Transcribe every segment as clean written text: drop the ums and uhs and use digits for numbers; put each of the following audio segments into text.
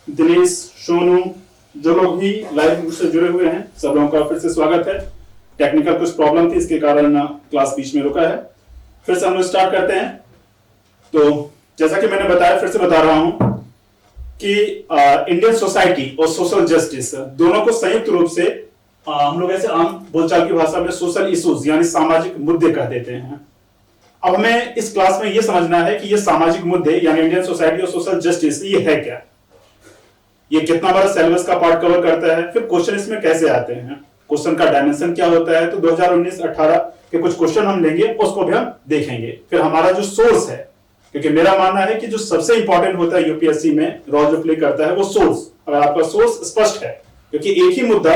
दिनेश, सोनू, जो लोग भी लाइव से जुड़े हुए हैं, सब लोगों का फिर से स्वागत है। टेक्निकल कुछ प्रॉब्लम थी, इसके कारण क्लास बीच में रुका है। फिर से हम लोग स्टार्ट करते हैं। तो जैसा कि मैंने बताया, फिर से बता रहा हूं कि इंडियन सोसाइटी और सोशल जस्टिस दोनों को संयुक्त रूप से हम लोग ऐसे आम बोलचाल की भाषा में सोशल इश्यूज यानी सामाजिक मुद्दे कह देते हैं। अब हमें इस क्लास में यह समझना है कि ये सामाजिक मुद्दे यानी इंडियन सोसाइटी और सोशल जस्टिस ये है क्या, ये कितना बड़ा सिलेबस का पार्ट कवर करता है, फिर क्वेश्चन इसमें कैसे आते हैं, क्वेश्चन का डायमेंशन क्या होता है। तो 2019-18 के कुछ क्वेश्चन हम लेंगे, उसको भी हम देखेंगे। फिर हमारा जो सोर्स है, क्योंकि मेरा मानना है कि जो सबसे इंपॉर्टेंट होता है यूपीएससी में रोल जो प्ले करता है वो सोर्स। अगर आपका सोर्स स्पष्ट है, क्योंकि एक ही मुद्दा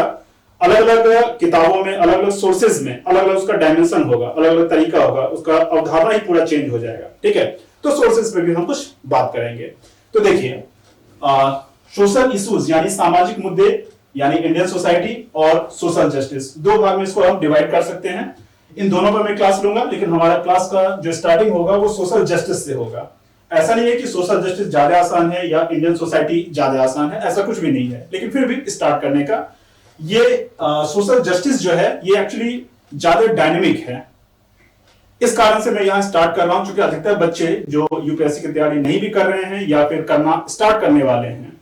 अलग अलग किताबों में, अलग अलग सोर्सेज में अलग अलग उसका डायमेंशन होगा, अलग अलग तरीका होगा, उसका अवधारणा ही पूरा चेंज हो जाएगा। ठीक है, तो सोर्सेज पे भी हम कुछ बात करेंगे। तो देखिए, सोशल इश्यूज यानी सामाजिक मुद्दे यानी इंडियन सोसाइटी और सोशल जस्टिस, दो भाग में इसको हम डिवाइड कर सकते हैं। इन दोनों पर मैं क्लास लूंगा, लेकिन हमारा क्लास का जो स्टार्टिंग होगा वो सोशल जस्टिस से होगा। ऐसा नहीं है कि सोशल जस्टिस ज्यादा आसान है या इंडियन सोसाइटी ज्यादा आसान है, ऐसा कुछ भी नहीं है। लेकिन फिर भी स्टार्ट करने का, ये सोशल जस्टिस जो है ये एक्चुअली ज्यादा डायनेमिक है। इस कारण से मैं यहां स्टार्ट कर रहा हूं, क्योंकि अधिकतर बच्चे जो यूपीएससी की तैयारी नहीं भी कर रहे हैं या फिर करना स्टार्ट करने वाले हैं,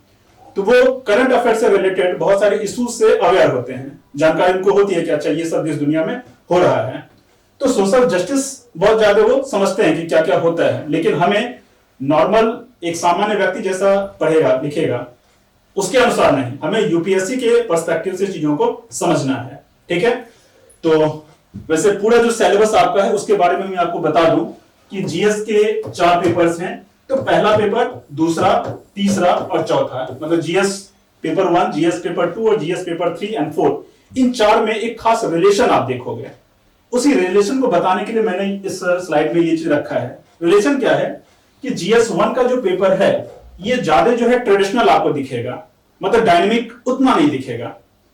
तो वो करंट अफेयर से रिलेटेड बहुत सारे इश्यूज से अवेयर होते हैं, जानकारी उनको होती है कि अच्छा ये सब देश दुनिया में हो रहा है। तो सोशल जस्टिस बहुत ज्यादा वो समझते हैं कि क्या क्या होता है, लेकिन हमें नॉर्मल एक सामान्य व्यक्ति जैसा पढ़ेगा लिखेगा उसके अनुसार नहीं, हमें यूपीएससी के पर्सपेक्टिव से चीजों को समझना है। ठीक है, तो वैसे पूरा जो सिलेबस आपका है उसके बारे में मैं आपको बता दूं कि जीएस के 4 पेपर्स हैं। तो पहला पेपर, दूसरा, तीसरा और चौथा, मतलब जीएस पेपर 1, जीएस पेपर 2 और जीएस पेपर 3 एंड 4, इन 4 में एक खास रिलेशन आप देखोगे। उसी रिलेशन को बताने के लिए मैंने इस स्लाइड में ये चीज रखा है। रिलेशन क्या है कि जीएस 1 का जो पेपर है ये ज्यादा जो है ट्रेडिशनल आपको दिखेगा, मतलब डायनेमिक उतना नहीं दिखेगा।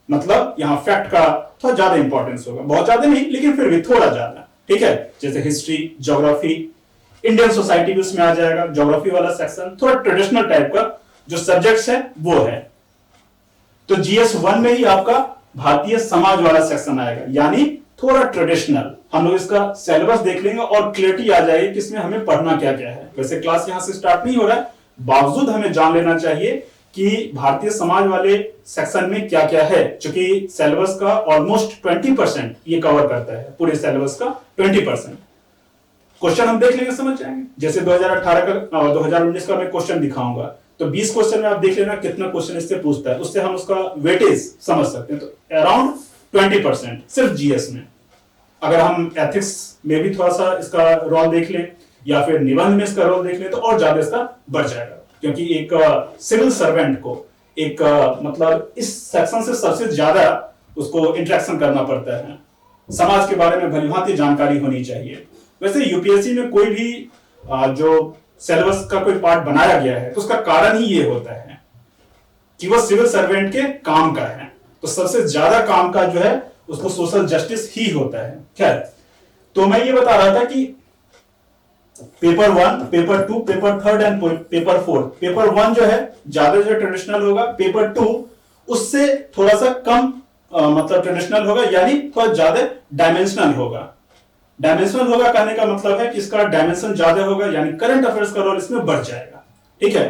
मतलब यहां फैक्ट का थोड़ा ज्यादा इंपॉर्टेंस होगा, बहुत ज्यादा नहीं लेकिन फिर भी थोड़ा ज्यादा। ठीक है, जैसे हिस्ट्री, ज्योग्राफी, इंडियन सोसाइटी भी उसमें आ जाएगा। ज्योग्राफी वाला सेक्शन थोड़ा ट्रेडिशनल टाइप का जो सब्जेक्ट्स है वो है। तो जीएस 1 में ही आपका भारतीय समाज वाला सेक्शन आएगा, यानी थोड़ा ट्रेडिशनल। हम लोग इसका सिलेबस देख लेंगे और क्लियरिटी आ जाएगी कि इसमें हमें पढ़ना क्या क्या है। वैसे क्लास यहां से स्टार्ट नहीं हो रहा है, बावजूद हमें जान लेना चाहिए कि भारतीय समाज वाले सेक्शन में क्या क्या है, क्योंकि सिलेबस का ऑलमोस्ट 20% ये कवर करता है, पूरे सिलेबस का 20%। क्वेश्चन हम देख लेंगे, समझ जाएंगे। जैसे 2018 का और 2019 का मैं क्वेश्चन दिखाऊंगा, तो 20 क्वेश्चन में आप देख लेना कितना क्वेश्चन इससे पूछता है, उससे हम उसका वेटेज समझ सकते हैं। तो अराउंड 20% सिर्फ जीएस में। अगर हम एथिक्स में भी थोड़ा सा इसका रोल देख लें या फिर निबंध में इसका रोल देख लें तो और ज्यादा इसका बढ़ जाएगा, क्योंकि एक सिविल सर्वेंट को एक मतलब इस सेक्शन से सबसे ज्यादा उसको इंटरेक्शन करना पड़ता है। समाज के बारे में भलीभांति जानकारी होनी चाहिए। वैसे यूपीएससी में कोई भी जो सिलेबस का कोई पार्ट बनाया गया है तो उसका कारण ही ये होता है कि वह सिविल सर्वेंट के काम का है। तो सबसे ज्यादा काम का जो है उसको सोशल जस्टिस ही होता है। खैर, तो मैं ये बता रहा था कि paper 1, paper 2, paper 3 and paper 4। Paper 1 जो है ज्यादा जो ट्रेडिशनल होगा, पेपर 2 उससे थोड़ा सा कम मतलब ट्रेडिशनल होगा, यानी थोड़ा ज्यादा डायमेंशनल होगा। डायमेंशनल होगा कहने का मतलब है कि इसका डायमेंशन ज्यादा होगा, यानी करंट अफेयर्स का रोल इसमें बढ़ जाएगा। ठीक है,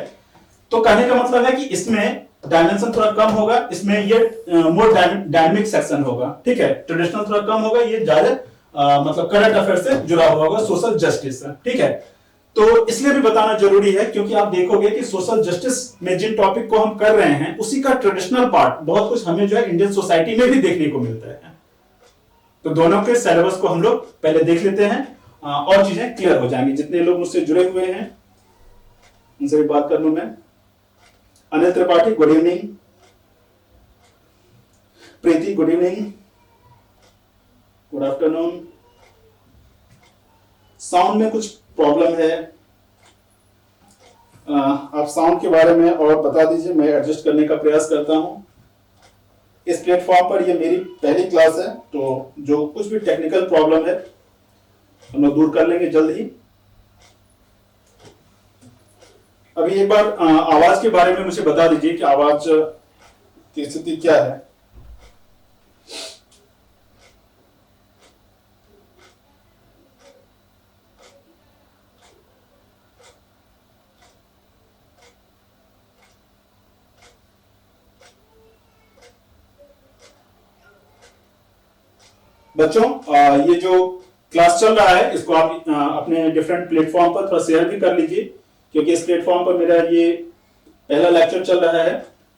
तो कहने का मतलब है कि इसमें डायमेंशन थोड़ा कम होगा, इसमें ये मोर डायनेमिक सेक्शन होगा। ठीक है, ट्रेडिशनल थोड़ा कम होगा, ये ज्यादा मतलब करंट अफेयर से जुड़ा हुआ होगा, सोशल जस्टिस से। ठीक है, तो इसलिए भी बताना जरूरी है क्योंकि आप देखोगे कि सोशल जस्टिस में जिन टॉपिक को हम कर रहे हैं उसी का ट्रेडिशनल पार्ट बहुत कुछ हमें जो है इंडियन सोसाइटी में भी देखने को मिलता है। तो दोनों के सिलेबस को हम लोग पहले देख लेते हैं और चीजें क्लियर हो जाएंगी। जितने लोग मुझसे जुड़े हुए हैं उनसे भी बात कर लूं मैं। Anil Tripathi, good evening. Preeti, good evening, good afternoon. Sound में कुछ प्रॉब्लम है, आप साउंड के बारे में और बता दीजिए, मैं एडजस्ट करने का प्रयास करता हूं। इस प्लेटफॉर्म पर ये मेरी पहली क्लास है, तो जो कुछ भी टेक्निकल प्रॉब्लम है हम लोग दूर कर लेंगे जल्द ही। अभी एक बार आवाज के बारे में मुझे बता दीजिए कि आवाज की स्थिति क्या है। बच्चों ये जो क्लास चल रहा है इसको आप अपने डिफरेंट प्लेटफॉर्म पर थोड़ा शेयर भी कर लीजिए, क्योंकि इस प्लेटफॉर्म पर मेरा ये पहला लेक्चर चल रहा है,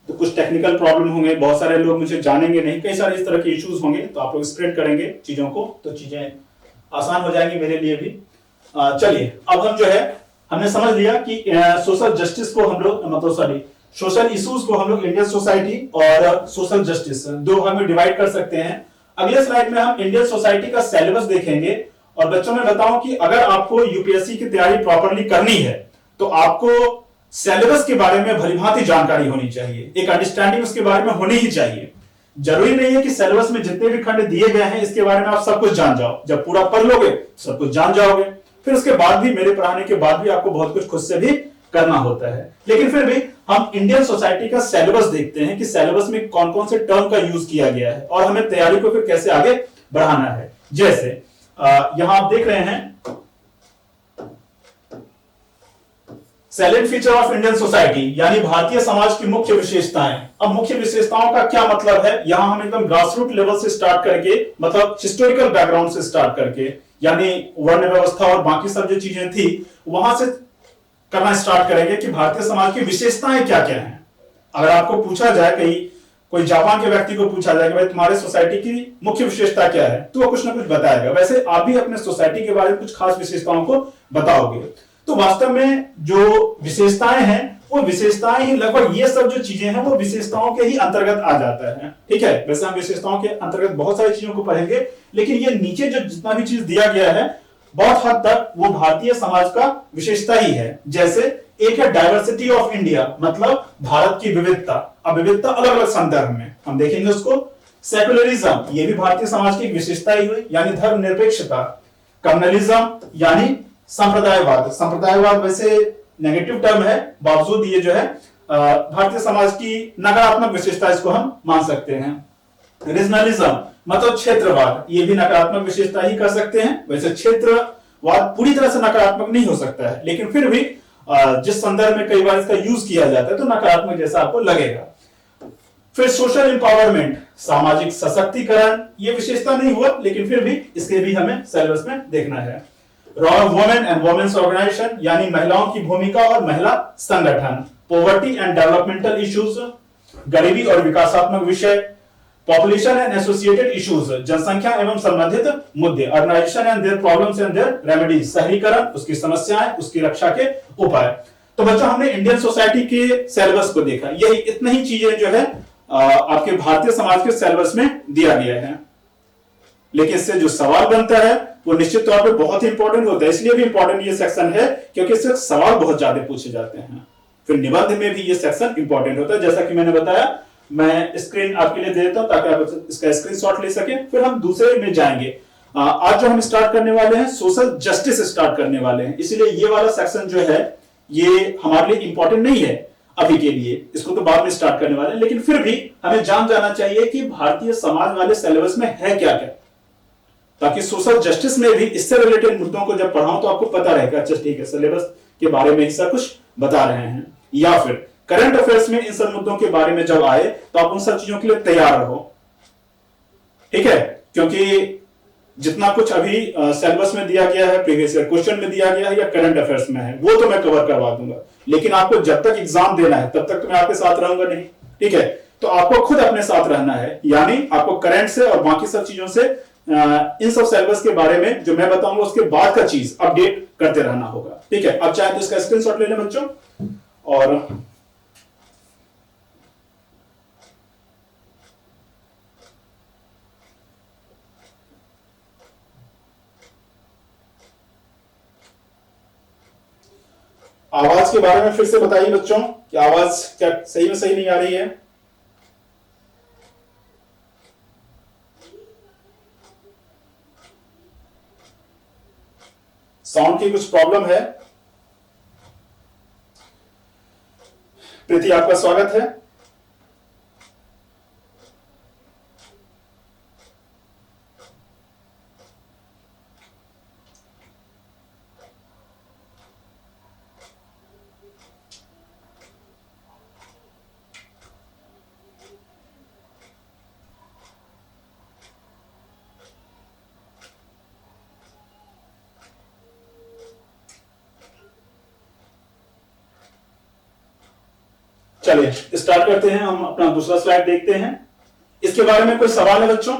तो कुछ टेक्निकल प्रॉब्लम होंगे, बहुत सारे लोग मुझे जानेंगे नहीं, कई सारे इस तरह के इश्यूज होंगे, तो आप लोग स्प्रेड करेंगे चीजों को तो चीजें आसान हो जाएंगी मेरे लिए भी। चलिए अब हम जो है हमने समझ लिया कि सोशल जस्टिस को हम लोग मतलब सॉरी सोशल इश्यूज को हम लोग इंडियन सोसाइटी और सोशल जस्टिस दो भाग में डिवाइड कर सकते हैं। अगले स्लाइड में हम इंडियन सोसाइटी का सिलेबस देखेंगे और बच्चों में बताऊं कि अगर आपको यूपीएससी की तैयारी प्रॉपरली करनी है तो आपको सिलेबस के बारे में भलीभांति जानकारी होनी चाहिए, एक अंडरस्टैंडिंग उसके बारे में होनी ही चाहिए। जरूरी नहीं है कि सिलेबस में जितने भी खंड दिए गए हैं इसके बारे में आप सब कुछ जान जाओ, जब पूरा पढ़ लोगे सब कुछ जान जाओगे, फिर उसके बाद भी मेरे पढ़ाने के बाद भी आपको बहुत कुछ खुद से भी करना होता है। लेकिन फिर भी हम इंडियन सोसाइटी का सिलेबस देखते हैं कि सिलेबस में कौन कौन से टर्म का यूज किया गया है और हमें तैयारी को फिर कैसे आगे बढ़ाना है। जैसे यहां आप देख रहे हैं सैलेंट फीचर ऑफ इंडियन सोसाइटी यानी भारतीय समाज की मुख्य विशेषताएं। अब मुख्य विशेषताओं का क्या मतलब है, यहां हम एकदम ग्रासरूट लेवल से स्टार्ट करके मतलब हिस्टोरिकल बैकग्राउंड से स्टार्ट करके यानी वर्ण व्यवस्था और बाकी सब जो चीजें थी वहां से करना स्टार्ट करेंगे कि भारतीय समाज की विशेषताएं क्या क्या हैं। अगर आपको पूछा जाए कहीं कोई जापान के व्यक्ति को पूछा जाए कि भाई तुम्हारे सोसाइटी की मुख्य विशेषता क्या है, तो वो कुछ ना कुछ बताएगा। वैसे आप भी अपने सोसाइटी के बारे में कुछ खास विशेषताओं को बताओगे। तो वास्तव में जो विशेषताएं हैं वो विशेषताएं ही लगभग ये सब जो चीजें हैं वो विशेषताओं के ही अंतर्गत आ जाता है। ठीक है, वैसे हम विशेषताओं के अंतर्गत बहुत सारी चीजों को पढ़ेंगे, लेकिन ये नीचे जो जितना भी चीज दिया गया है बहुत हद तक वो भारतीय समाज का विशेषता ही है। जैसे एक है डाइवर्सिटी ऑफ इंडिया, मतलब भारत की विविधता। अब विविधता अलग अलग संदर्भ में हम देखेंगे उसको। सेकुलरिज्म ये भी भारतीय समाज की एक विशेषता ही हुई, यानी धर्मनिरपेक्षता। कम्युनलिज्म यानी संप्रदायवाद। संप्रदायवाद वैसे नेगेटिव टर्म है, बावजूद ये जो है भारतीय समाज की नकारात्मक विशेषता इसको हम मान सकते हैं। रीजनलिज्म मतलब क्षेत्रवाद, ये भी नकारात्मक विशेषता ही कर सकते हैं। वैसे क्षेत्रवाद पूरी तरह से नकारात्मक नहीं हो सकता है, लेकिन फिर भी जिस संदर्भ में कई बार इसका यूज किया जाता है तो नकारात्मक जैसा आपको लगेगा। फिर सोशल एम्पावरमेंट, सामाजिक सशक्तिकरण, ये विशेषता नहीं हुआ लेकिन फिर भी इसके भी हमें सिलेबस में देखना है। Role of women and women's organisation यानी महिलाओं की भूमिका और महिला संगठन। पॉवर्टी एंड डेवलपमेंटल इश्यूज, गरीबी और विकासात्मक विषय। पॉपुलेशन एंड एसोसिएटेड इश्यूज, जनसंख्या एवं संबंधित मुद्दे। Urbanisation and their problems and their remedies, शहरीकरण, उसकी समस्याएं, उसकी रक्षा के उपाय। तो बच्चों हमने इंडियन सोसाइटी के सिलेबस को देखा, यही इतनी ही चीजें जो है आपके भारतीय समाज के सिलेबस में दिया गया है। लेकिन इससे जो सवाल बनता है वो निश्चित तौर पे बहुत ही इंपॉर्टेंट होता है। इसलिए भी इंपॉर्टेंट ये सेक्शन है क्योंकि इससे सवाल बहुत ज्यादा पूछे जाते हैं। फिर निबंध में भी ये सेक्शन इंपॉर्टेंट होता है। जैसा कि मैंने बताया, मैं स्क्रीन आपके लिए दे देता हूं ताकि आप इसका स्क्रीनशॉट ले सकें। फिर हम दूसरे में जाएंगे। आज जो हम स्टार्ट करने वाले हैं सोशल जस्टिस स्टार्ट करने वाले हैं, इसलिए ये वाला सेक्शन जो है ये हमारे लिए इंपॉर्टेंट नहीं है अभी के लिए, इसको तो बाद में स्टार्ट करने वाले हैं। लेकिन फिर भी हमें जान जाना चाहिए कि भारतीय समाज वाले सिलेबस में है क्या क्या, ताकि सोशल जस्टिस में भी इससे रिलेटेड मुद्दों को जब पढ़ाऊं तो आपको पता रहेगा अच्छा ठीक है सिलेबस के बारे में हिस्सा कुछ बता रहे हैं। या फिर करंट अफेयर्स में इन सब मुद्दों के बारे में जब आए तो आप उन सब चीजों के लिए तैयार रहो। ठीक है, क्योंकि जितना कुछ अभी सिलेबस में दिया गया है, प्रीवियस ईयर क्वेश्चन में दिया गया है या करंट अफेयर्स में है, वो तो मैं कवर करवा दूंगा, लेकिन आपको जब तक एग्जाम देना है तब तक तो मैं आपके साथ रहूंगा नहीं। ठीक है, तो आपको खुद अपने साथ रहना है, यानी आपको करंट से और बाकी सब चीजों से इन सब सिलेबस के बारे में जो मैं बताऊंगा उसके बाद का चीज अपडेट करते रहना होगा। ठीक है, अब चाहे तो इसका स्क्रीनशॉट ले लें बच्चों। और आवाज के बारे में फिर से बताइए बच्चों कि आवाज क्या सही में सही नहीं आ रही है। साउंड की कुछ प्रॉब्लम है। प्रीति, आपका स्वागत है। चलिए स्टार्ट करते हैं। हम अपना दूसरा स्लाइड देखते हैं। इसके बारे में कोई सवाल है बच्चों?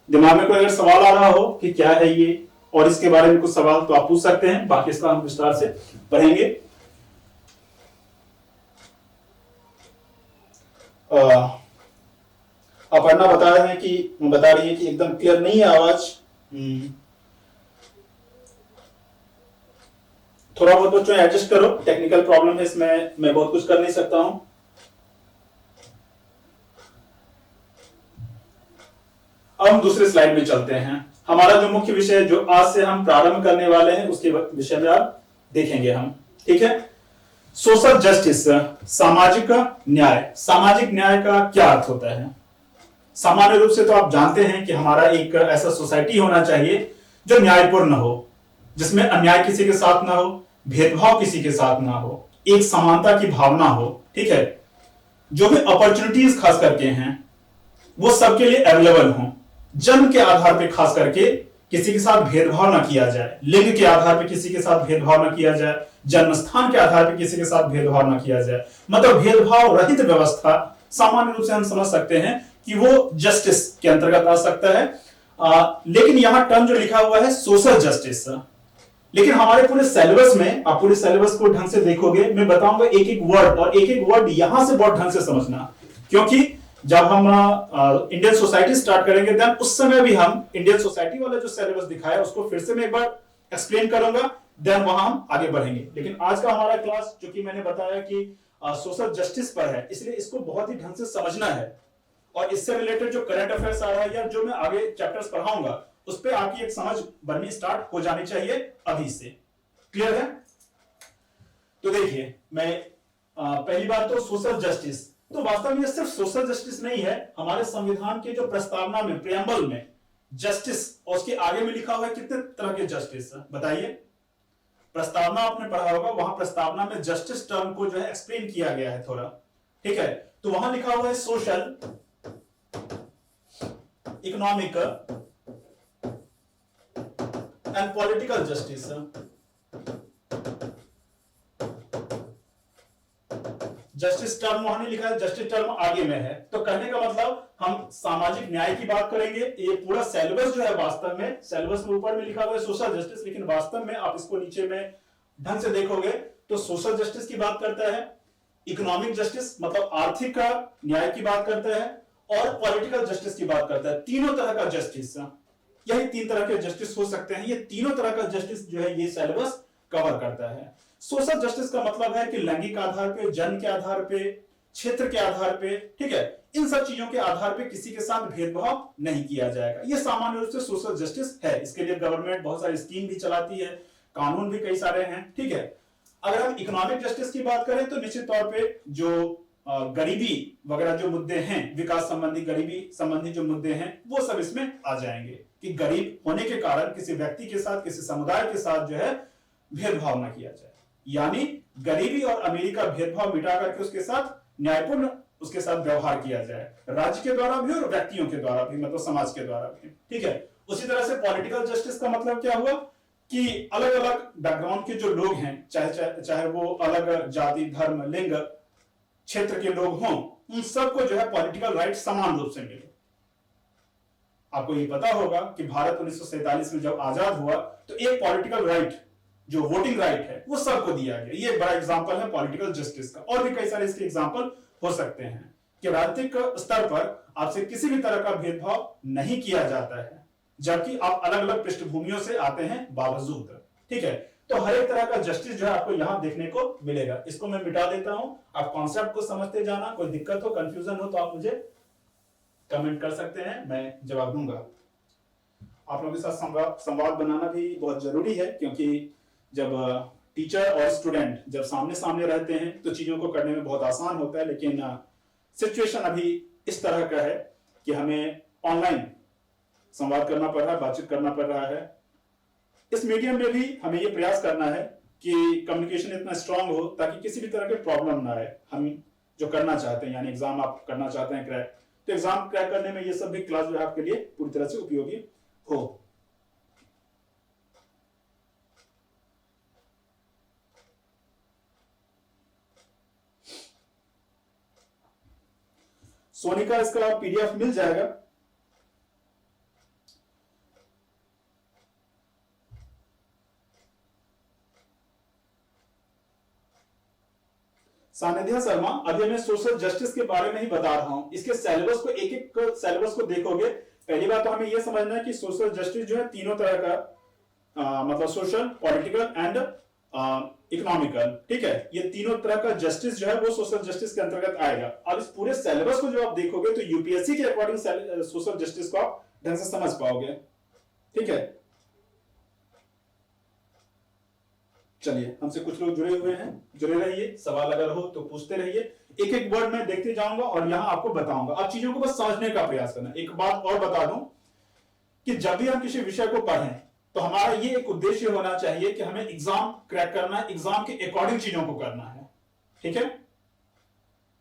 दिमाग में कोई अगर सवाल आ रहा हो कि क्या है ये और इसके बारे में कुछ सवाल, तो आप पूछ सकते हैं। बाकी इसका हम विस्तार से पढ़ेंगे। अपर्णा बता रही है कि एकदम क्लियर नहीं है आवाज। थोड़ा बहुत बच्चों एडजस्ट करो, टेक्निकल प्रॉब्लम है इसमें, मैं बहुत कुछ कर नहीं सकता हूं। अब हम दूसरे स्लाइड में चलते हैं। हमारा जो मुख्य विषय जो आज से हम प्रारंभ करने वाले हैं उसके विषय में आप देखेंगे हम, ठीक है। सोशल जस्टिस, सामाजिक न्याय। सामाजिक न्याय का क्या अर्थ होता है? सामान्य रूप से तो आप जानते हैं कि हमारा एक ऐसा सोसाइटी होना चाहिए जो न्यायपूर्ण हो, जिसमें अन्याय किसी के साथ ना हो, भेदभाव किसी के साथ ना हो, एक समानता की भावना हो, ठीक है। जो भी अपॉर्चुनिटीज खास करके हैं वो सबके लिए अवेलेबल हो। जन्म के आधार पर खास करके किसी के साथ भेदभाव ना किया जाए, लिंग के आधार पर किसी के साथ भेदभाव ना किया जाए, जन्म स्थान के आधार पर किसी के साथ भेदभाव ना किया जाए। मतलब भेदभाव रहित व्यवस्था सामान्य रूप से हम समझ सकते हैं कि वो जस्टिस के अंतर्गत आ सकता है। लेकिन यहां टर्म जो लिखा हुआ है सोशल जस्टिस, लेकिन हमारे पूरे सिलेबस में, आप पूरे सिलेबस को ढंग से देखोगे, मैं बताऊंगा एक एक वर्ड, और एक एक वर्ड यहां से बहुत ढंग से समझना, क्योंकि जब हम इंडियन सोसाइटी स्टार्ट करेंगे देन उस समय भी हम इंडियन सोसाइटी वाला जो सिलेबस दिखाया उसको फिर से मैं एक बार एक्सप्लेन करूंगा, देन वहां हम आगे बढ़ेंगे। लेकिन आज का हमारा क्लास, जो कि मैंने बताया कि सोशल जस्टिस पर है, इसलिए इसको बहुत ही ढंग से समझना है। और इससे रिलेटेड जो करंट अफेयर्स आ रहा है या जो मैं आगे चैप्टर्स पढ़ाऊंगा उस पर आपकी एक समझ बननी स्टार्ट हो जानी चाहिए अभी से। क्लियर है? तो देखिए, मैं पहली बात तो सोशल जस्टिस, तो वास्तव में सिर्फ सोशल जस्टिस नहीं है। हमारे संविधान के जो प्रस्तावना में, प्रियम्बल में जस्टिस, और उसके आगे में लिखा हुआ है कितने तरह के जस्टिस, बताइए। प्रस्तावना आपने पढ़ा होगा, वहां प्रस्तावना में जस्टिस टर्म को जो है एक्सप्लेन किया गया है थोड़ा, ठीक है। तो वहां लिखा हुआ है social, economic and political justice. Justice term वहां नहीं लिखा है, जस्टिस टर्म आगे में है। तो कहने का मतलब हम सामाजिक न्याय की बात करेंगे। ये पूरा सिलेबस जो है वास्तव में, सिलेबस में ऊपर में लिखा हुआ है सोशल जस्टिस, लेकिन वास्तव में आप इसको नीचे में ढंग से देखोगे तो सोशल जस्टिस की बात करता है, इकोनॉमिक जस्टिस मतलब आर्थिक न्याय की बात करता है, और पॉलिटिकल जस्टिस की बात करता है। तीनों तरह का जस्टिस, यही तीन तरह के जस्टिस हो सकते हैं। ये तीनों तरह का जस्टिस जो है ये सिलेबस कवर करता है। सोशल जस्टिस का मतलब है कि लैंगिक आधार पे, जन्म के आधार पे, क्षेत्र के आधार पे, ठीक है, इन सब चीजों के आधार पे किसी के साथ भेदभाव नहीं किया जाएगा। ये सामान्य रूप से सोशल जस्टिस है। इसके लिए गवर्नमेंट बहुत सारी स्कीम भी चलाती है, कानून भी कई सारे हैं, ठीक है। अगर हम इकोनॉमिक जस्टिस की बात करें तो निश्चित तौर पे जो गरीबी वगैरह जो मुद्दे हैं, विकास संबंधी, गरीबी संबंधी जो मुद्दे हैं, वो सब इसमें आ जाएंगे कि गरीब होने के कारण किसी व्यक्ति के साथ, किसी समुदाय के साथ जो है भेदभाव ना किया जाए। यानी गरीबी और अमीरी का भेदभाव मिटा करके उसके साथ न्यायपूर्ण उसके साथ व्यवहार किया जाए, राज्य के द्वारा भी और व्यक्तियों के द्वारा भी, मतलब समाज के द्वारा भी, ठीक है। उसी तरह से पॉलिटिकल जस्टिस का मतलब क्या हुआ कि अलग अलग बैकग्राउंड के जो लोग हैं, चाहे वो अलग जाति, धर्म, लिंग, क्षेत्र के लोग हों, उन सबको जो है पॉलिटिकल राइट समान रूप से मिले। आपको ये पता होगा कि भारत 1947 में जब आजाद हुआ तो एक पॉलिटिकल राइट, जो वोटिंग राइट है, वो सबको दिया गया। ये एक बड़ा एग्जांपल है पॉलिटिकल जस्टिस का। और भी कई सारे इसके एग्जांपल हो सकते हैं कि राजनीतिक स्तर पर आपसे किसी भी तरह का भेदभाव नहीं किया जाता है, जबकि आप अलग अलग पृष्ठभूमियों से आते हैं बावजूद, ठीक है। तो हर एक तरह का जस्टिस जो है आपको यहां देखने को मिलेगा। इसको मैं मिटा देता हूं, आप कॉन्सेप्ट को समझते जाना। कोई दिक्कत हो, कंफ्यूजन हो तो आप मुझे कमेंट कर सकते हैं, मैं जवाब दूंगा। आप लोगों के साथ संवाद बनाना भी बहुत जरूरी है, क्योंकि जब टीचर और स्टूडेंट जब सामने सामने रहते हैं तो चीजों को करने में बहुत आसान होता है, लेकिन सिचुएशन अभी इस तरह का है कि हमें ऑनलाइन संवाद करना पड़ रहा है, बातचीत करना पड़ रहा है। इस मीडियम में भी हमें यह प्रयास करना है कि कम्युनिकेशन इतना स्ट्रांग हो ताकि किसी भी तरह के प्रॉब्लम ना आए। हम जो करना चाहते हैं, यानी एग्जाम आप करना चाहते हैं क्रैक, तो एग्जाम क्रैक करने में ये सब भी क्लास जो है आपके लिए पूरी तरह से उपयोगी हो। सोनी का इसका पीडीएफ मिल जाएगा। सानिध्या शर्मा, अभी मैं सोशल जस्टिस के बारे में ही बता रहा हूं। इसके सिलेबस को एक एक सिलेबस को देखोगे, पहली बात तो हमें यह समझना है कि सोशल जस्टिस जो है तीनों तरह का मतलब सोशल, पॉलिटिकल एंड इकोनॉमिकल, ठीक है। ये तीनों तरह का जस्टिस जो है वो सोशल जस्टिस के अंतर्गत आएगा। अब इस पूरे सिलेबस को जो आप देखोगे तो यूपीएससी के अकॉर्डिंग सोशल जस्टिस को आप ढंग से समझ पाओगे, ठीक है। चलिए, हमसे कुछ लोग जुड़े हुए हैं, जुड़े रहिए, सवाल अगर हो तो पूछते रहिए। एक एक वर्ड मैं देखते जाऊंगा और यहां आपको बताऊंगा। आप चीजों को बस समझने का प्रयास करना। एक बात और बता दूं कि जब भी हम किसी विषय को पढ़ें तो हमारा ये एक उद्देश्य होना चाहिए कि हमें एग्जाम क्रैक करना है, एग्जाम के अकॉर्डिंग चीजों को करना है, ठीक है।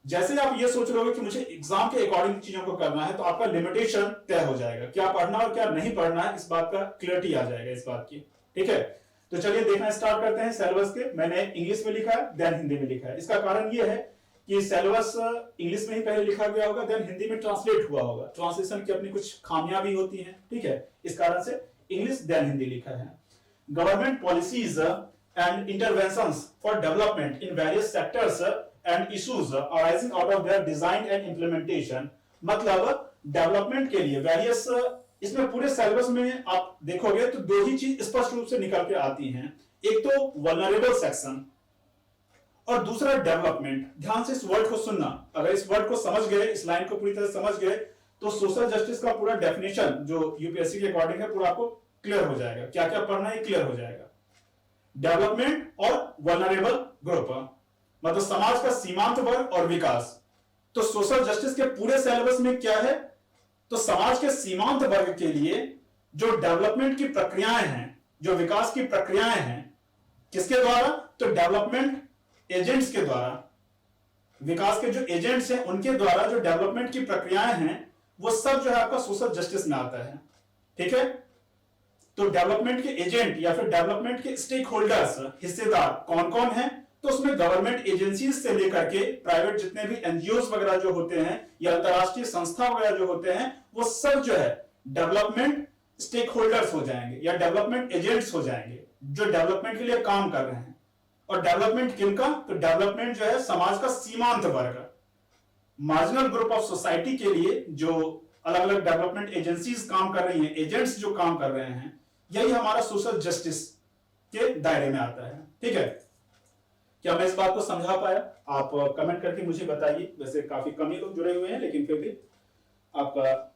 जैसे आप ये सोच रहे हो कि मुझे एग्जाम के अकॉर्डिंग चीजों को करना है तो आपका लिमिटेशन तय हो जाएगा, क्या पढ़ना और क्या नहीं पढ़ना है, इस बात का क्लियरिटी आ जाएगा इस बात की, ठीक है। तो चलिए देखना स्टार्ट करते हैं सिलेबस के। मैंने इंग्लिश में लिखा है, देन हिंदी में लिखा है। इसका कारण यह है कि सिलेबस इंग्लिश में ही पहले लिखा गया होगा, देन हिंदी में ट्रांसलेट हुआ होगा। ट्रांसलेशन की अपनी कुछ खामियां भी होती हैं, ठीक है। इस कारण से इंग्लिश देन हिंदी लिखा है। Government policies and interventions for development in various sectors and issues arising out of their design and implementation, मतलब डेवलपमेंट के लिए वेरियस, इसमें पूरे सिलेबस में आप देखोगे तो दो ही चीज स्पष्ट रूप से निकल के आती हैं। एक तो वल्नरेबल सेक्शन और दूसरा डेवलपमेंट। ध्यान से इस वर्ड को सुनना, अगर इस वर्ड को समझ गए, इस लाइन को पूरी तरह समझ गए तो सोशल जस्टिस का पूरा डेफिनेशन जो यूपीएससी के अकॉर्डिंग है पूरा आपको क्लियर हो जाएगा। क्या क्या पढ़ना है क्लियर हो जाएगा। डेवलपमेंट और वल्नरेबल ग्रुप, मतलब समाज का सीमांत वर्ग और विकास। तो सोशल जस्टिस के पूरे सिलेबस में क्या है, तो समाज के सीमांत वर्ग के लिए जो डेवलपमेंट की प्रक्रियाएं हैं, जो विकास की प्रक्रियाएं हैं, किसके द्वारा, तो डेवलपमेंट एजेंट्स के द्वारा, विकास के जो एजेंट्स हैं उनके द्वारा जो डेवलपमेंट की प्रक्रियाएं हैं वो सब जो है आपका सोशल जस्टिस में आता है, ठीक है। तो डेवलपमेंट के एजेंट या फिर डेवलपमेंट के स्टेक होल्डर्स, हिस्सेदार कौन कौन हैं, तो उसमें गवर्नमेंट एजेंसीज से लेकर के प्राइवेट जितने भी एनजीओ वगैरह जो होते हैं या अंतरराष्ट्रीय संस्था वगैरह जो होते हैं वो सब जो है डेवलपमेंट स्टेक होल्डर्स हो जाएंगे या डेवलपमेंट एजेंट्स हो जाएंगे जो डेवलपमेंट के लिए काम कर रहे हैं। और डेवलपमेंट किनका, तो डेवलपमेंट जो है समाज का सीमांत वर्ग, मार्जिनल ग्रुप ऑफ सोसाइटी के लिए जो अलग अलग डेवलपमेंट एजेंसीज काम कर रही हैं, एजेंट्स जो काम कर रहे हैं, यही हमारा सोशल जस्टिस के दायरे में आता है, ठीक है। क्या मैं इस बात को समझा पाया? आप कमेंट करके मुझे बताइए। वैसे काफी कम ही लोग जुड़े हुए हैं लेकिन फिर भी आपका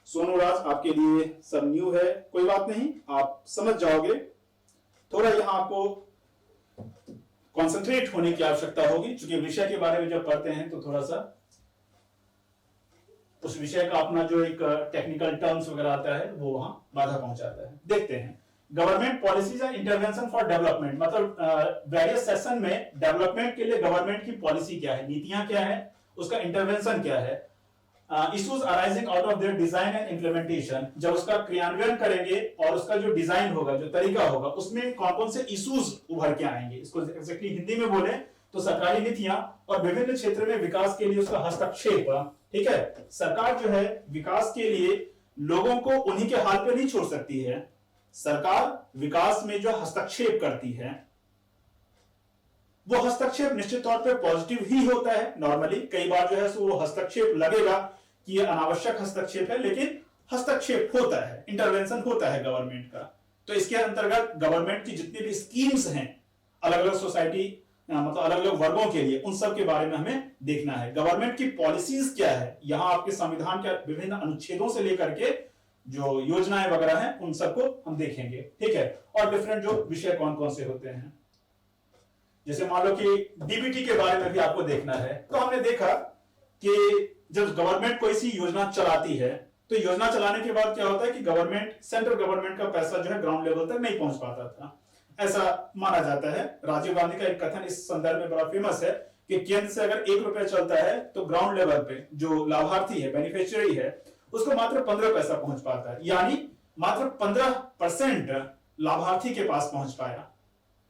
सोनू राज आपके लिए सब न्यू है, कोई बात नहीं, आप समझ जाओगे। थोड़ा यहां आपको कंसंट्रेट होने की आवश्यकता होगी क्योंकि विषय के बारे में जब पढ़ते हैं तो थोड़ा सा उस विषय का अपना जो एक टेक्निकल टर्म्स वगैरह आता है वो वहां बाधा पहुंचाता है। देखते हैं government policies and intervention for development, मतलब वेरियस सेशन में डेवलपमेंट के लिए गवर्नमेंट की पॉलिसी क्या है, नीतियां क्या है, उसका इंटरवेंशन क्या है। Issues arising out of their design and implementation, जब उसका क्रियान्वयन करेंगे और उसका जो डिजाइन होगा, जो तरीका होगा, उसमें कौन कौन से इश्यूज उभर के आएंगे। इसको एक्जेक्टली हिंदी में बोले तो सरकारी नीतियां और विभिन्न क्षेत्र में विकास के लिए उसका हस्तक्षेप, ठीक है। सरकार जो है विकास के लिए लोगों को उन्हीं के हाल पे नहीं छोड़ सकती है। सरकार विकास में जो हस्तक्षेप करती है वो हस्तक्षेप निश्चित तौर पे पॉजिटिव ही होता है। नॉर्मली कई बार जो है सो वो हस्तक्षेप लगेगा कि ये अनावश्यक हस्तक्षेप है, लेकिन हस्तक्षेप होता है, इंटरवेंशन होता है गवर्नमेंट का। तो इसके अंतर्गत गवर्नमेंट की जितनी भी स्कीम्स हैं अलग अलग सोसाइटी, मतलब अलग अलग वर्गों के लिए, उन सब के बारे में हमें देखना है। गवर्नमेंट की पॉलिसीज क्या है, यहां आपके संविधान के विभिन्न अनुच्छेदों से लेकर के जो योजनाएं वगैरह हैं उन सबको हम देखेंगे, ठीक है। और डिफरेंट जो विषय कौन कौन से होते हैं, जैसे मान लो कि डीबीटी के बारे में भी आपको देखना है, तो हमने देखा कि जब गवर्नमेंट कोई सी योजना चलाती है तो योजना चलाने के बाद क्या होता है कि गवर्नमेंट, सेंट्रल गवर्नमेंट का पैसा जो है ग्राउंड लेवल तक नहीं पहुंच पाता था, ऐसा माना जाता है। राजीव गांधी का एक कथन इस संदर्भ में बड़ा फेमस है कि केंद्र से अगर 1 रुपया चलता है तो ग्राउंड लेवल पे जो लाभार्थी है, बेनिफिशियरी है, उसको मात्र 15 पैसा पहुंच पाता है, यानी मात्र 15% लाभार्थी के पास पहुंच पाया।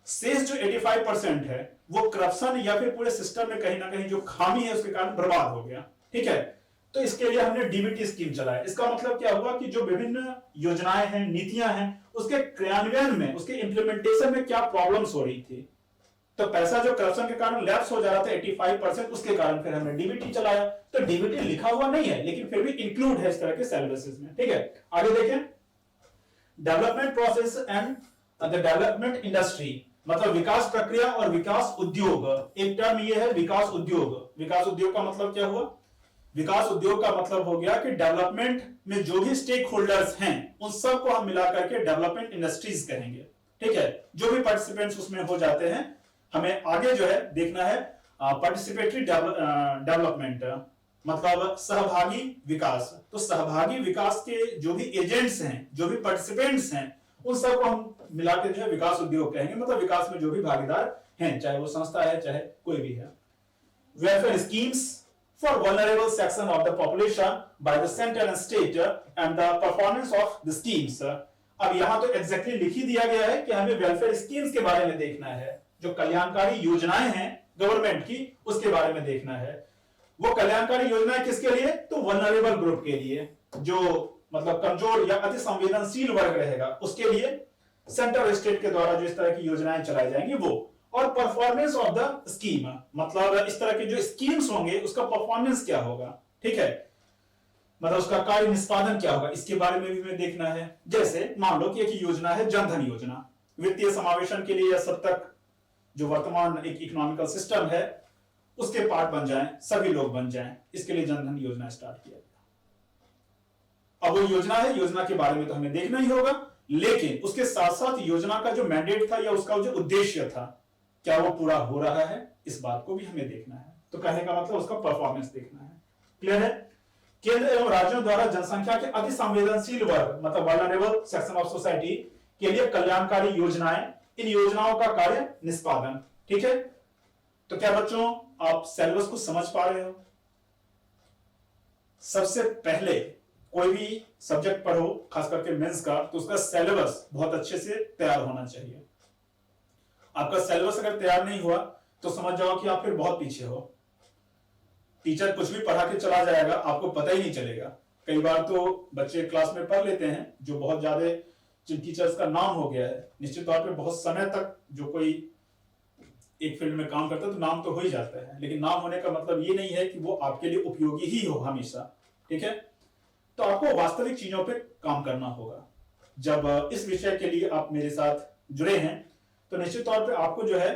शेष जो 85% है वो करप्शन या फिर पूरे सिस्टम में कहीं ना कहीं जो खामी है उसके कारण बर्बाद हो गया, ठीक है। तो इसके लिए हमने डीबीटी स्कीम चलाया। इसका मतलब क्या हुआ कि जो विभिन्न योजनाएं हैं, नीतियां हैं, उसके क्रियान्वयन में, उसके इंप्लीमेंटेशन में क्या प्रॉब्लम्स हो रही थी, तो पैसा जो करप्शन के कारण लैप्स हो जा रहा था 85%, उसके कारण फिर हमने डीबीटी चलाया। तो डीबीटी लिखा हुआ नहीं है लेकिन फिर भी इंक्लूड है इस तरह के सिलेबसेस में, ठीक है। आगे देखें, development process and the development industry, मतलब विकास प्रक्रिया और विकास उद्योग। एक टर्म ये है विकास उद्योग। विकास उद्योग का मतलब क्या हुआ? विकास उद्योग का मतलब हो गया कि डेवलपमेंट में जो भी स्टेक होल्डर्स हैं उन सबको हम मिला करके डेवलपमेंट इंडस्ट्रीज कहेंगे, ठीक है। जो भी पार्टिसिपेंट्स उसमें हो जाते हैं, हमें आगे जो है देखना है पार्टिसिपेटरी डेवलपमेंट, मतलब सहभागी विकास। तो सहभागी विकास के जो भी एजेंट्स हैं, जो भी पार्टिसिपेंट्स हैं, उन सबको हम मिलाकर जो है विकास उद्योग कहेंगे, मतलब विकास में जो भी भागीदार हैं, चाहे वो संस्था है चाहे कोई भी है। Welfare schemes for vulnerable section of the population by the center and state and the performance of the schemes। अब यहां तो एग्जैक्टली लिख ही दिया गया है कि हमें वेलफेयर स्कीम्स के बारे में देखना है, जो कल्याणकारी योजनाएं हैं गवर्नमेंट की, उसके बारे में देखना है। वो कल्याणकारी योजनाएं किसके लिए? तो वल्नरेबल ग्रुप के लिए, जो मतलब कमजोर या अति संवेदनशील वर्ग रहेगा उसके लिए सेंटर और स्टेट के द्वारा जो इस तरह की योजनाएं चलाई जाएंगी वो। और परफॉर्मेंस ऑफ द स्कीम, मतलब इस तरह के जो स्कीम्स होंगे उसका परफॉर्मेंस क्या होगा, ठीक है, मतलब उसका कार्य निष्पादन क्या होगा, इसके बारे में भी हमें देखना है। जैसे मान लो कि एक योजना है जनधन योजना, वित्तीय समावेशन के लिए या सब तक जो वर्तमान एक इकोनॉमिकल सिस्टम है उसके पार्ट बन जाएं, सभी लोग बन जाएं, इसके लिए जनधन योजना स्टार्ट किया गया। अब वो योजना है, योजना के बारे में तो हमें देखना ही होगा, लेकिन उसके साथ साथ योजना का जो मैंडेट था या उसका जो उद्देश्य था, क्या वो पूरा हो रहा है, इस बात को भी हमें देखना है। तो कहने का मतलब उसका परफॉर्मेंस देखना है। क्लियर है? केंद्र एवं राज्यों द्वारा जनसंख्या के अति संवेदनशील वर्ग, मतलब वल्नरेबल सेक्शन ऑफ सोसाइटी के लिए कल्याणकारी योजनाएं, इन योजनाओं का कार्य निष्पादन, ठीक है। तो क्या बच्चों आप सिलेबस को समझ पा रहे हो? सबसे पहले कोई भी सब्जेक्ट पढ़ो, खास करके मेंस का, तो उसका सिलेबस बहुत अच्छे से तैयार होना चाहिए। आपका सिलेबस अगर तैयार नहीं हुआ तो समझ जाओ कि आप फिर बहुत पीछे हो। टीचर कुछ भी पढ़ा के चला जाएगा, आपको पता ही नहीं चलेगा। कई बार तो बच्चे क्लास में पढ़ लेते हैं, जो बहुत ज्यादा जिन टीचर्स का नाम हो गया है, निश्चित तौर पे बहुत समय तक जो कोई एक फील्ड में काम करता है तो नाम तो हो ही जाता है, लेकिन नाम होने का मतलब ये नहीं है कि वो आपके लिए उपयोगी ही हो हमेशा, ठीक है। तो आपको वास्तविक चीजों पे काम करना होगा। जब इस विषय के लिए आप मेरे साथ जुड़े हैं तो निश्चित तौर पे आपको जो है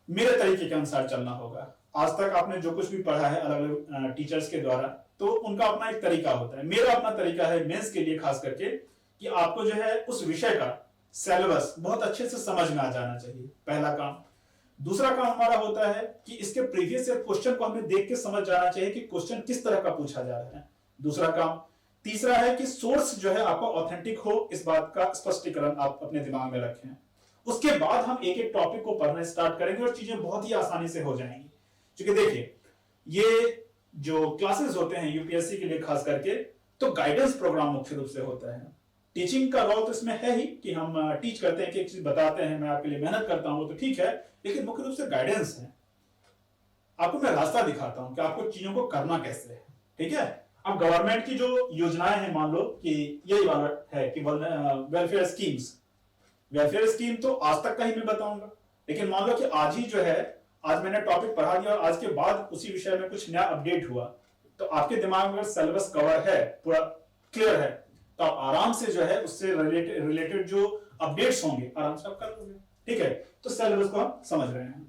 मेरे तरीके के अनुसार चलना होगा। आज तक आपने जो कुछ भी पढ़ा है अलग अलग टीचर्स के द्वारा, तो उनका अपना एक तरीका होता है, मेरा अपना तरीका है मेंस के लिए खास करके, कि आपको जो है उस विषय का सिलेबस बहुत अच्छे से समझ में आ जाना चाहिए, पहला काम। दूसरा काम हमारा होता है कि इसके प्रीवियस ईयर क्वेश्चन को हमें देख के समझ जाना चाहिए कि क्वेश्चन किस तरह का पूछा जा रहा है, दूसरा काम। तीसरा है कि सोर्स जो है आपका ऑथेंटिक हो, इस बात का स्पष्टीकरण आप अपने दिमाग में रखें। उसके बाद हम एक एक टॉपिक को पढ़ना स्टार्ट करेंगे और चीजें बहुत ही आसानी से हो जाएंगी। क्योंकि देखिए, ये जो क्लासेस होते हैं यूपीएससी के लिए खास करके, तो गाइडेंस प्रोग्राम मुख्य रूप से होता है। टीचिंग का रोल तो इसमें है ही कि हम टीच करते हैं, कि एक चीज बताते हैं, मैं आपके लिए मेहनत करता हूं, तो ठीक है, लेकिन मुख्य रूप से गाइडेंस है। आपको मैं रास्ता दिखाता हूं कि आपको चीजों को करना कैसे है, ठीक है। अब गवर्नमेंट की जो योजनाएं हैं, मान लो कि यही वाला है कि वेलफेयर स्कीम्स, वेलफेयर स्कीम तो आज तक का ही मैं बताऊंगा, लेकिन मान लो कि आज ही जो है, आज मैंने टॉपिक पढ़ा दिया और आज के बाद उसी विषय में कुछ नया अपडेट हुआ, तो आपके दिमाग में अगर सिलेबस कवर है, पूरा क्लियर है, तो आप आराम से जो है उससे रिलेटेड जो अपडेट्स होंगे आराम से आप कर लोगे, ठीक है। तो सिलेबस को हम समझ रहे हैं।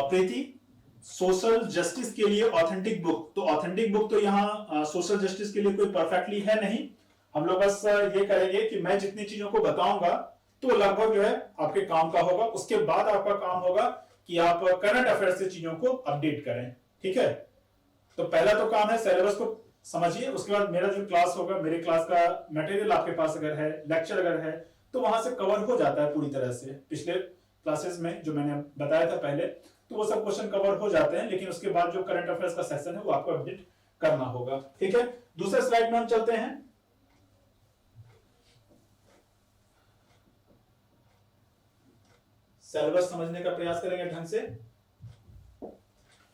प्रीति, सोशल जस्टिस के लिए ऑथेंटिक बुक, तो ऑथेंटिक बुक तो यहाँ सोशल जस्टिस के लिए कोई परफेक्टली है नहीं। हम लोग बस ये करेंगे कि मैं जितनी चीजों को बताऊंगा तो लगभग जो है आपके काम का होगा। उसके बाद आपका काम होगा कि आप करंट अफेयर से चीजों को अपडेट करें, ठीक है। तो पहला तो काम है सिलेबस को समझिए, उसके बाद मेरा जो क्लास होगा, मेरे क्लास का मटेरियल आपके पास अगर है, लेक्चर अगर है, तो वहां से कवर हो जाता है पूरी तरह से। पिछले क्लासेस में जो मैंने बताया था पहले, तो वो सब क्वेश्चन कवर हो जाते हैं, लेकिन उसके बाद जो करंट अफेयर्स का सेक्शन है वो आपको अपडेट करना होगा, ठीक है। दूसरे स्लाइड में हम चलते हैं। सिलेबस समझने का प्रयास करेंगे ढंग से।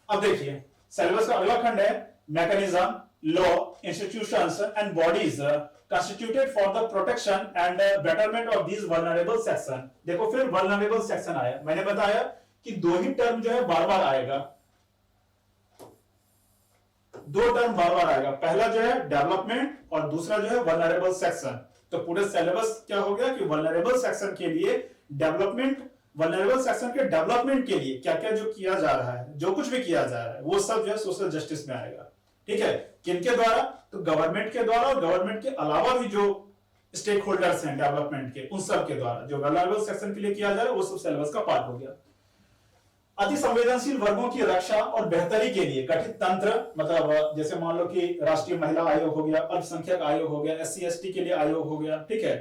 अब देखिए सिलेबस का अगला खंड है mechanism, law, institutions and bodies constituted for the protection and betterment of these vulnerable section। देखो फिर vulnerable section आया। मैंने बताया कि दो ही टर्म जो है बार बार आएगा, दो टर्म बार बार आएगा, पहला जो है डेवलपमेंट और दूसरा जो है vulnerable section। तो पूरे सिलेबस क्या हो गया कि vulnerable section के लिए डेवलपमेंट, vulnerable section के डेवलपमेंट के लिए क्या क्या जो किया जा रहा है, जो कुछ भी किया जा रहा है, वो सब जो है सोशल जस्टिस में आएगा, ठीक है। किनके द्वारा? तो गवर्नमेंट के द्वारा और गवर्नमेंट के अलावा भी जो स्टेक होल्डर्स हैं डेवलपमेंट के, उन सब के द्वारा जो वल्नरेबल सेक्शन के लिए किया जा रहा है, वो सब सिलेबस का पार्ट हो गया। अति संवेदनशील वर्गों की रक्षा और बेहतरी के लिए गठित तंत्र, मतलब जैसे मान लो कि राष्ट्रीय महिला आयोग हो गया, अल्पसंख्यक आयोग हो गया, SC ST के लिए आयोग हो गया, ठीक है,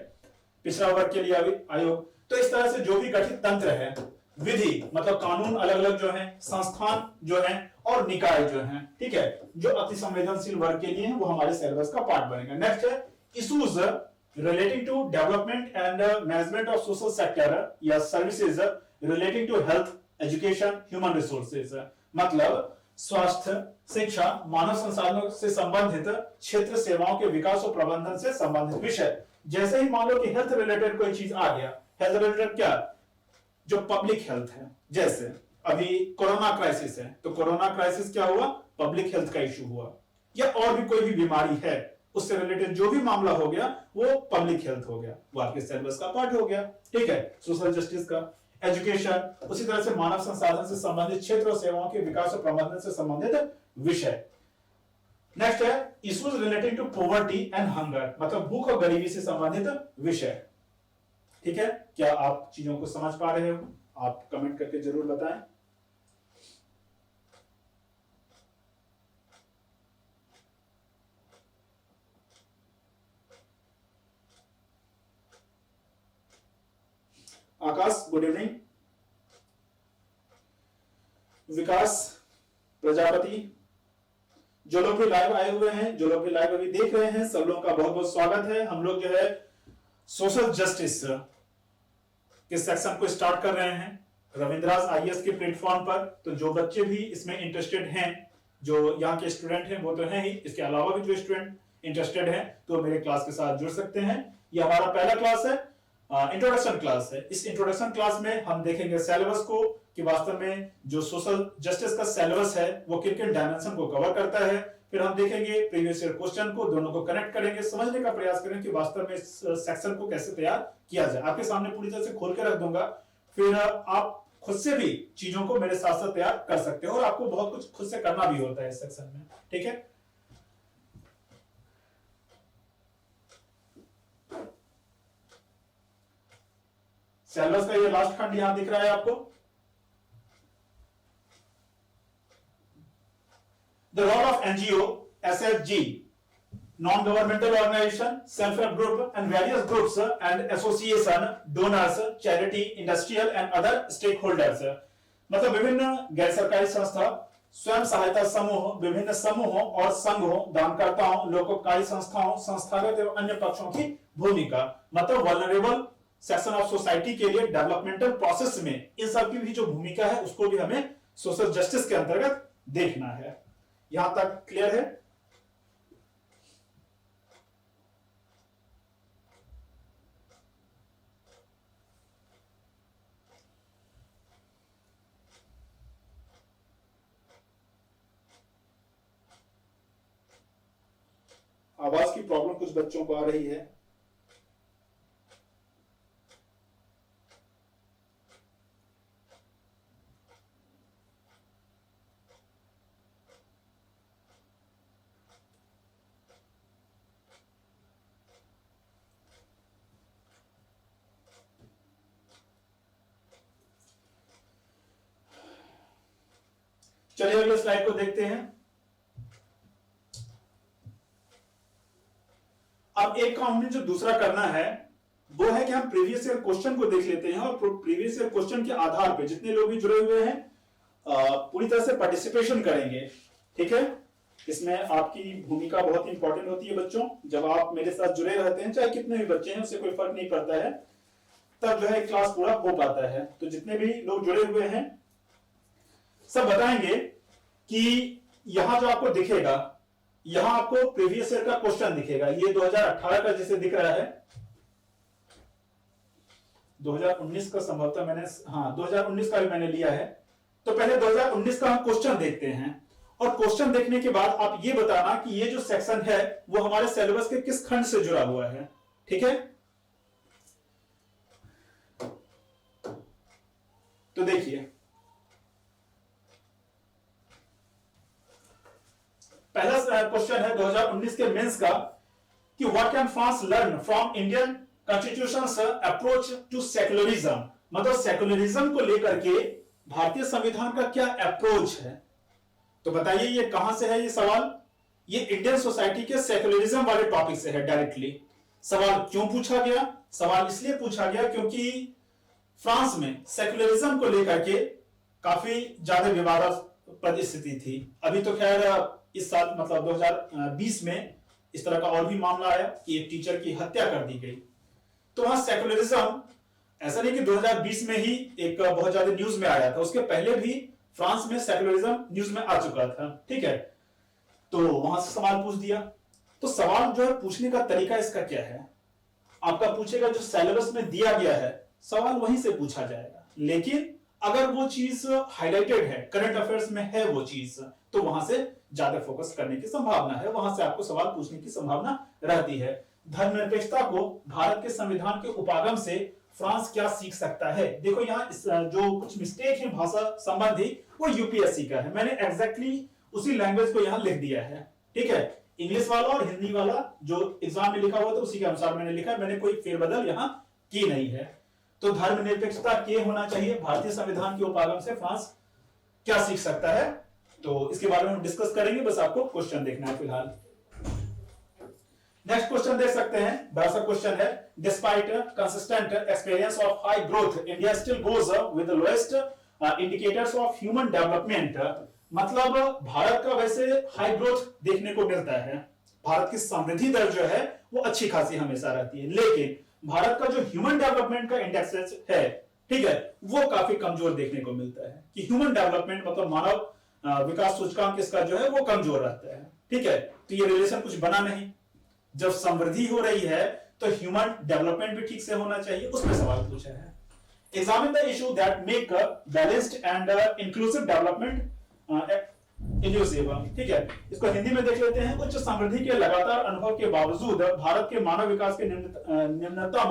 पिछड़ा वर्ग के लिए आयोग। तो इस तरह से जो भी गठित तंत्र है, विधि मतलब कानून अलग अलग जो है, संस्थान जो है और निकाय जो है, ठीक है, जो अति संवेदनशील वर्ग के लिए है, वो हमारे सिलेबस का पार्ट बनेगा। नेक्स्ट है issues relating to development and management of social sector या services relating to health, education, human resources, मतलब स्वास्थ्य, शिक्षा, मानव संसाधनों से संबंधित क्षेत्र, सेवाओं के विकास और प्रबंधन से संबंधित विषय। जैसे ही मान लो कि हेल्थ रिलेटेड कोई चीज आ गया, हेल्थ रिलेटेड क्या, जो पब्लिक हेल्थ है, जैसे अभी कोरोना क्राइसिस है, तो कोरोना क्राइसिस क्या हुआ, पब्लिक हेल्थ का इशू हुआ, या और भी कोई भी बीमारी है, उससे रिलेटेड जो भी मामला हो गया वो पब्लिक हेल्थ हो गया, वो आपके सिलेबस का पार्ट हो गया, ठीक है। सोशल जस्टिस का एजुकेशन, उसी तरह से मानव संसाधन से संबंधित क्षेत्र और सेवाओं के विकास और प्रबंधन से संबंधित विषय। नेक्स्ट है issues relating to poverty and hunger, मतलब भूख और गरीबी से संबंधित विषय, ठीक है। क्या आप चीजों को समझ पा रहे हो? आप कमेंट करके जरूर बताएं। आकाश गुड इवनिंग। विकास प्रजापति, जो लोग भी लाइव आए हुए हैं, जो लोग भी लाइव अभी देख रहे हैं, सब लोगों का बहुत बहुत स्वागत है। हम लोग जो है सोशल जस्टिस के सेक्शन को स्टार्ट कर रहे हैं रविंद्रास IAS के प्लेटफॉर्म पर। तो जो बच्चे भी इसमें इंटरेस्टेड हैं, जो यहाँ के स्टूडेंट हैं वो तो हैं ही, इसके अलावा भी जो स्टूडेंट इंटरेस्टेड हैं तो मेरे क्लास के साथ जुड़ सकते हैं। ये हमारा पहला क्लास है, इंट्रोडक्शन क्लास है। इस इंट्रोडक्शन क्लास में हम देखेंगे सिलेबस को कि वास्तव में जो सोशल जस्टिस का सिलेबस है वो किन किन डायमेंशन को कवर करता है। फिर हम देखेंगे प्रीवियस ईयर क्वेश्चन को, दोनों को कनेक्ट करेंगे, समझने का प्रयास करेंगे कि वास्तव में इस सेक्शन को कैसे तैयार किया जाए। आपके सामने पूरी तरह से खोल के रख दूंगा, फिर आप खुद से भी चीजों को मेरे साथ साथ तैयार कर सकते हो, और आपको बहुत कुछ खुद से करना भी होता है इस सेक्शन में, ठीक है। सिलेबस का ये लास्ट खंड यहां दिख रहा है आपको। The role of NGO, SFG, non-governmental organization, self-help group and various groups and association, donors, charity, industrial and other stakeholders, मतलब विभिन्न गैर सरकारी संस्था, स्वयं सहायता समूह, विभिन्न समूहों और संघों, दानकर्ताओं, लोकोपकारी संस्थाओं, संस्थागत एवं अन्य पक्षों की भूमिका, मतलब वल्नरेबल सेक्शन ऑफ सोसाइटी के लिए डेवलपमेंटल प्रोसेस में इन सब की भी जो भूमिका है उसको भी हमें सोशल जस्टिस के अंतर्गत देखना है। यहां तक क्लियर है? आवाज की प्रॉब्लम कुछ बच्चों को आ रही है। चलिए अगले स्लाइड को देखते हैं। अब एक काम हमें जो दूसरा करना है वो है कि हम प्रीवियस ईयर क्वेश्चन को देख लेते हैं और प्रीवियस ईयर क्वेश्चन के आधार पे जितने लोग भी जुड़े हुए हैं पूरी तरह से पार्टिसिपेशन करेंगे। ठीक है, इसमें आपकी भूमिका बहुत इंपॉर्टेंट होती है बच्चों। जब आप मेरे साथ जुड़े रहते हैं, चाहे कितने भी बच्चे हैं, उससे कोई फर्क नहीं पड़ता है, तब जो है क्लास पूरा हो पाता है। तो जितने भी लोग जुड़े हुए हैं सब बताएंगे कि यहां जो आपको दिखेगा, यहां आपको प्रीवियस ईयर का क्वेश्चन दिखेगा। ये 2018 का जैसे दिख रहा है, 2019 का संभवतः मैंने, हाँ 2019 का भी मैंने लिया है। तो पहले 2019 का हम क्वेश्चन देखते हैं और क्वेश्चन देखने के बाद आप ये बताना कि ये जो सेक्शन है वो हमारे सिलेबस के किस खंड से जुड़ा हुआ है। ठीक है, तो देखिए पहला क्वेश्चन है 2019 के मेंस का कि what can France learn from Indian constitution's approach to secularism. मतलब सेक्युलरिज्म को लेकर के भारतीय संविधान का क्या अप्रोच है। तो बताइए ये कहां से है ये सवाल। ये इंडियन सोसाइटी के सेक्युलरिज्म वाले टॉपिक से है डायरेक्टली। सवाल क्यों पूछा गया? सवाल इसलिए पूछा गया क्योंकि फ्रांस में सेक्युलरिज्म को लेकर के काफी ज्यादा विवादास्पद स्थिति थी। अभी तो खैर इस साल मतलब 2020 में इस तरह का और भी मामला आया कि एक टीचर की हत्या कर दी गई। तो वहां सेक्युलरिज्म ऐसा नहीं कि 2020 में ही एक बहुत ज्यादा न्यूज में आया था, उसके पहले भी फ्रांस में सेक्युलरिज्म न्यूज में आ चुका था। ठीक है, तो वहां से सवाल पूछ दिया। तो सवाल जो है पूछने का तरीका इसका क्या है, आपका पूछेगा जो सिलेबस में दिया गया है सवाल वहीं से पूछा जाएगा। लेकिन अगर वो चीज हाईलाइटेड है, करंट अफेयर्स में है वो चीज, तो वहां से ज्यादा फोकस करने की संभावना है, वहां से आपको सवाल पूछने की संभावना रहती है। धर्मनिरपेक्षता को भारत के संविधान के उपागम से फ्रांस क्या सीख सकता है। देखो यहाँ जो कुछ मिस्टेक है भाषा संबंधी वो यूपीएससी का है। मैंने एग्जैक्टली उसी लैंग्वेज को यहाँ लिख दिया है। ठीक है, इंग्लिश वाला और हिंदी वाला जो एग्जाम में लिखा हुआ था उसी के अनुसार मैंने लिखा है, मैंने कोई फेरबदल यहाँ की नहीं है। तो धर्मनिरपेक्षता के होना चाहिए, भारतीय संविधान के उपागम से फ्रांस क्या सीख सकता है, तो इसके बारे में हम डिस्कस करेंगे। बस आपको क्वेश्चन देखना है फिलहाल। नेक्स्ट क्वेश्चन देख सकते हैं, बड़ा सा क्वेश्चन है। Despite consistent experience of high growth, India still goes with the lowest indicators of human development. मतलब भारत का वैसे हाई ग्रोथ देखने को मिलता है, भारत की समृद्धि दर जो है वो अच्छी खासी हमेशा रहती है, लेकिन भारत का जो ह्यूमन डेवलपमेंट का इंडेक्स है, ठीक है, वो काफी कमजोर देखने को मिलता है। कि ह्यूमन डेवलपमेंट मतलब मानव विकास सूचकांक इसका जो है वो कमजोर रहता है। ठीक है, तो ये रिलेशन कुछ बना नहीं। जब समृद्धि हो रही है तो ह्यूमन डेवलपमेंट भी ठीक से होना चाहिए, उसमें सवाल पूछा है। Examine the issue that make balanced and inclusive development elusive. ठीक है, इसको हिंदी में देख लेते हैं। उच्च समृद्धि के लगातार अनुभव के बावजूद भारत के मानव विकास के निम्नतम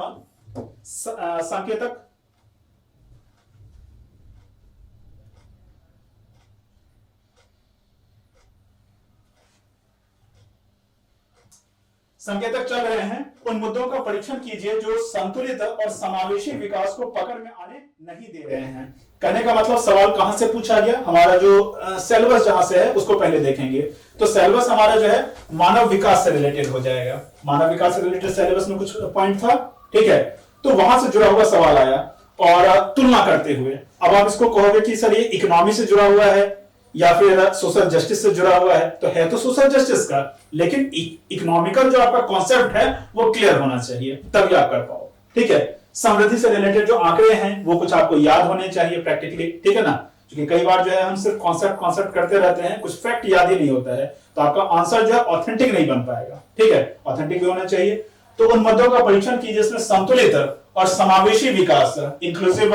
संकेतक चल रहे हैं, उन मुद्दों का परीक्षण कीजिए जो संतुलित और समावेशी विकास को पकड़ में आने नहीं दे रहे हैं। कहने का मतलब सवाल कहां से पूछा गया, हमारा जो सिलेबस जहां से है उसको पहले देखेंगे। तो सिलेबस हमारा जो है मानव विकास से रिलेटेड हो जाएगा। मानव विकास से रिलेटेड सिलेबस में कुछ पॉइंट था, ठीक है, तो वहां से जुड़ा हुआ सवाल आया और तुलना करते हुए अब आप इसको कहोगे कि सर ये इकोनॉमी से जुड़ा हुआ है या फिर सोशल जस्टिस से जुड़ा हुआ है तो सोशल जस्टिस का, लेकिन इकोनॉमिकल जो आपका कॉन्सेप्ट है वो क्लियर होना चाहिए, तभी आप कर पाओ। ठीक है, समृद्धि से रिलेटेड जो आंकड़े हैं वो कुछ आपको याद होने चाहिए प्रैक्टिकली, ठीक है ना, क्योंकि कई बार जो है हम सिर्फ कॉन्सेप्ट करते रहते हैं, कुछ फैक्ट याद ही नहीं होता है, तो आपका आंसर जो है ऑथेंटिक नहीं बन पाएगा। ठीक है, ऑथेंटिक भी होना चाहिए। तो उन मुद्दों का परीक्षण कीजिए जिसमें संतुलित और समावेशी विकास, इंक्लूसिव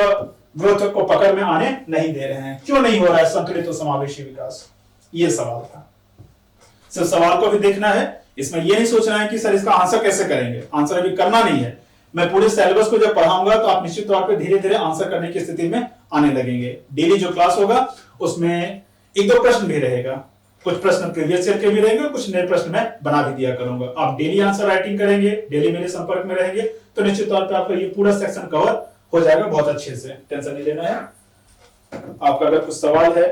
ग्रोथ को पकड़ में आने नहीं दे रहे हैं। क्यों नहीं हो रहा है संतुलित और समावेशी विकास, ये सवाल था। सिर्फ सवाल को भी देखना है, इसमें ये नहीं सोचना है कि सर इसका आंसर कैसे करेंगे, आंसर अभी करना नहीं है। मैं पूरे सिलेबस को जब पढ़ाऊंगा तो आप निश्चित तौर पे धीरे धीरे आंसर करने की स्थिति में आने लगेंगे। डेली जो क्लास होगा उसमें एक दो प्रश्न भी रहेगा, कुछ प्रश्न प्रीवियस ईयर के भी रहेंगे, कुछ नए प्रश्न मैं बना भी दिया करूंगा। आप डेली आंसर राइटिंग करेंगे, डेली मेरे संपर्क में रहेंगे, तो निश्चित तौर पर आपका ये पूरा सेक्शन कवर हो जाएगा बहुत अच्छे से, टेंशन नहीं लेना है। आपका अगर कुछ सवाल है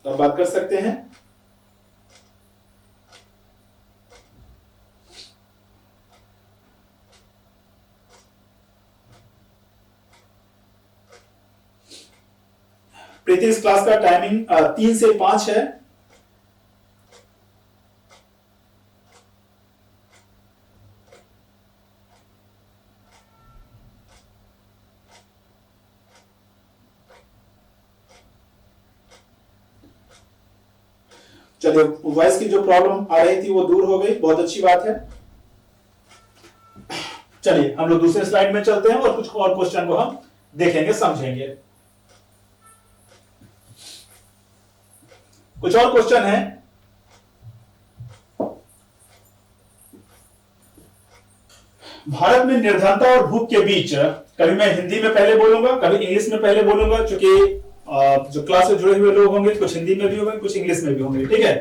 तो आप बात कर सकते हैं। प्रीति, इस क्लास का टाइमिंग 3 से 5 है। चलिए, वॉइस की जो प्रॉब्लम आ रही थी वो दूर हो गई, बहुत अच्छी बात है। चलिए हम लोग दूसरे स्लाइड में चलते हैं और कुछ और क्वेश्चन को हम देखेंगे, समझेंगे। कुछ और क्वेश्चन है। भारत में निर्धनता और भूख के बीच, कभी मैं हिंदी में पहले बोलूंगा, कभी इंग्लिश में पहले बोलूंगा, क्योंकि जो क्लास से जुड़े हुए लोग होंगे कुछ हिंदी में भी होंगे, कुछ इंग्लिश में भी होंगे, ठीक है।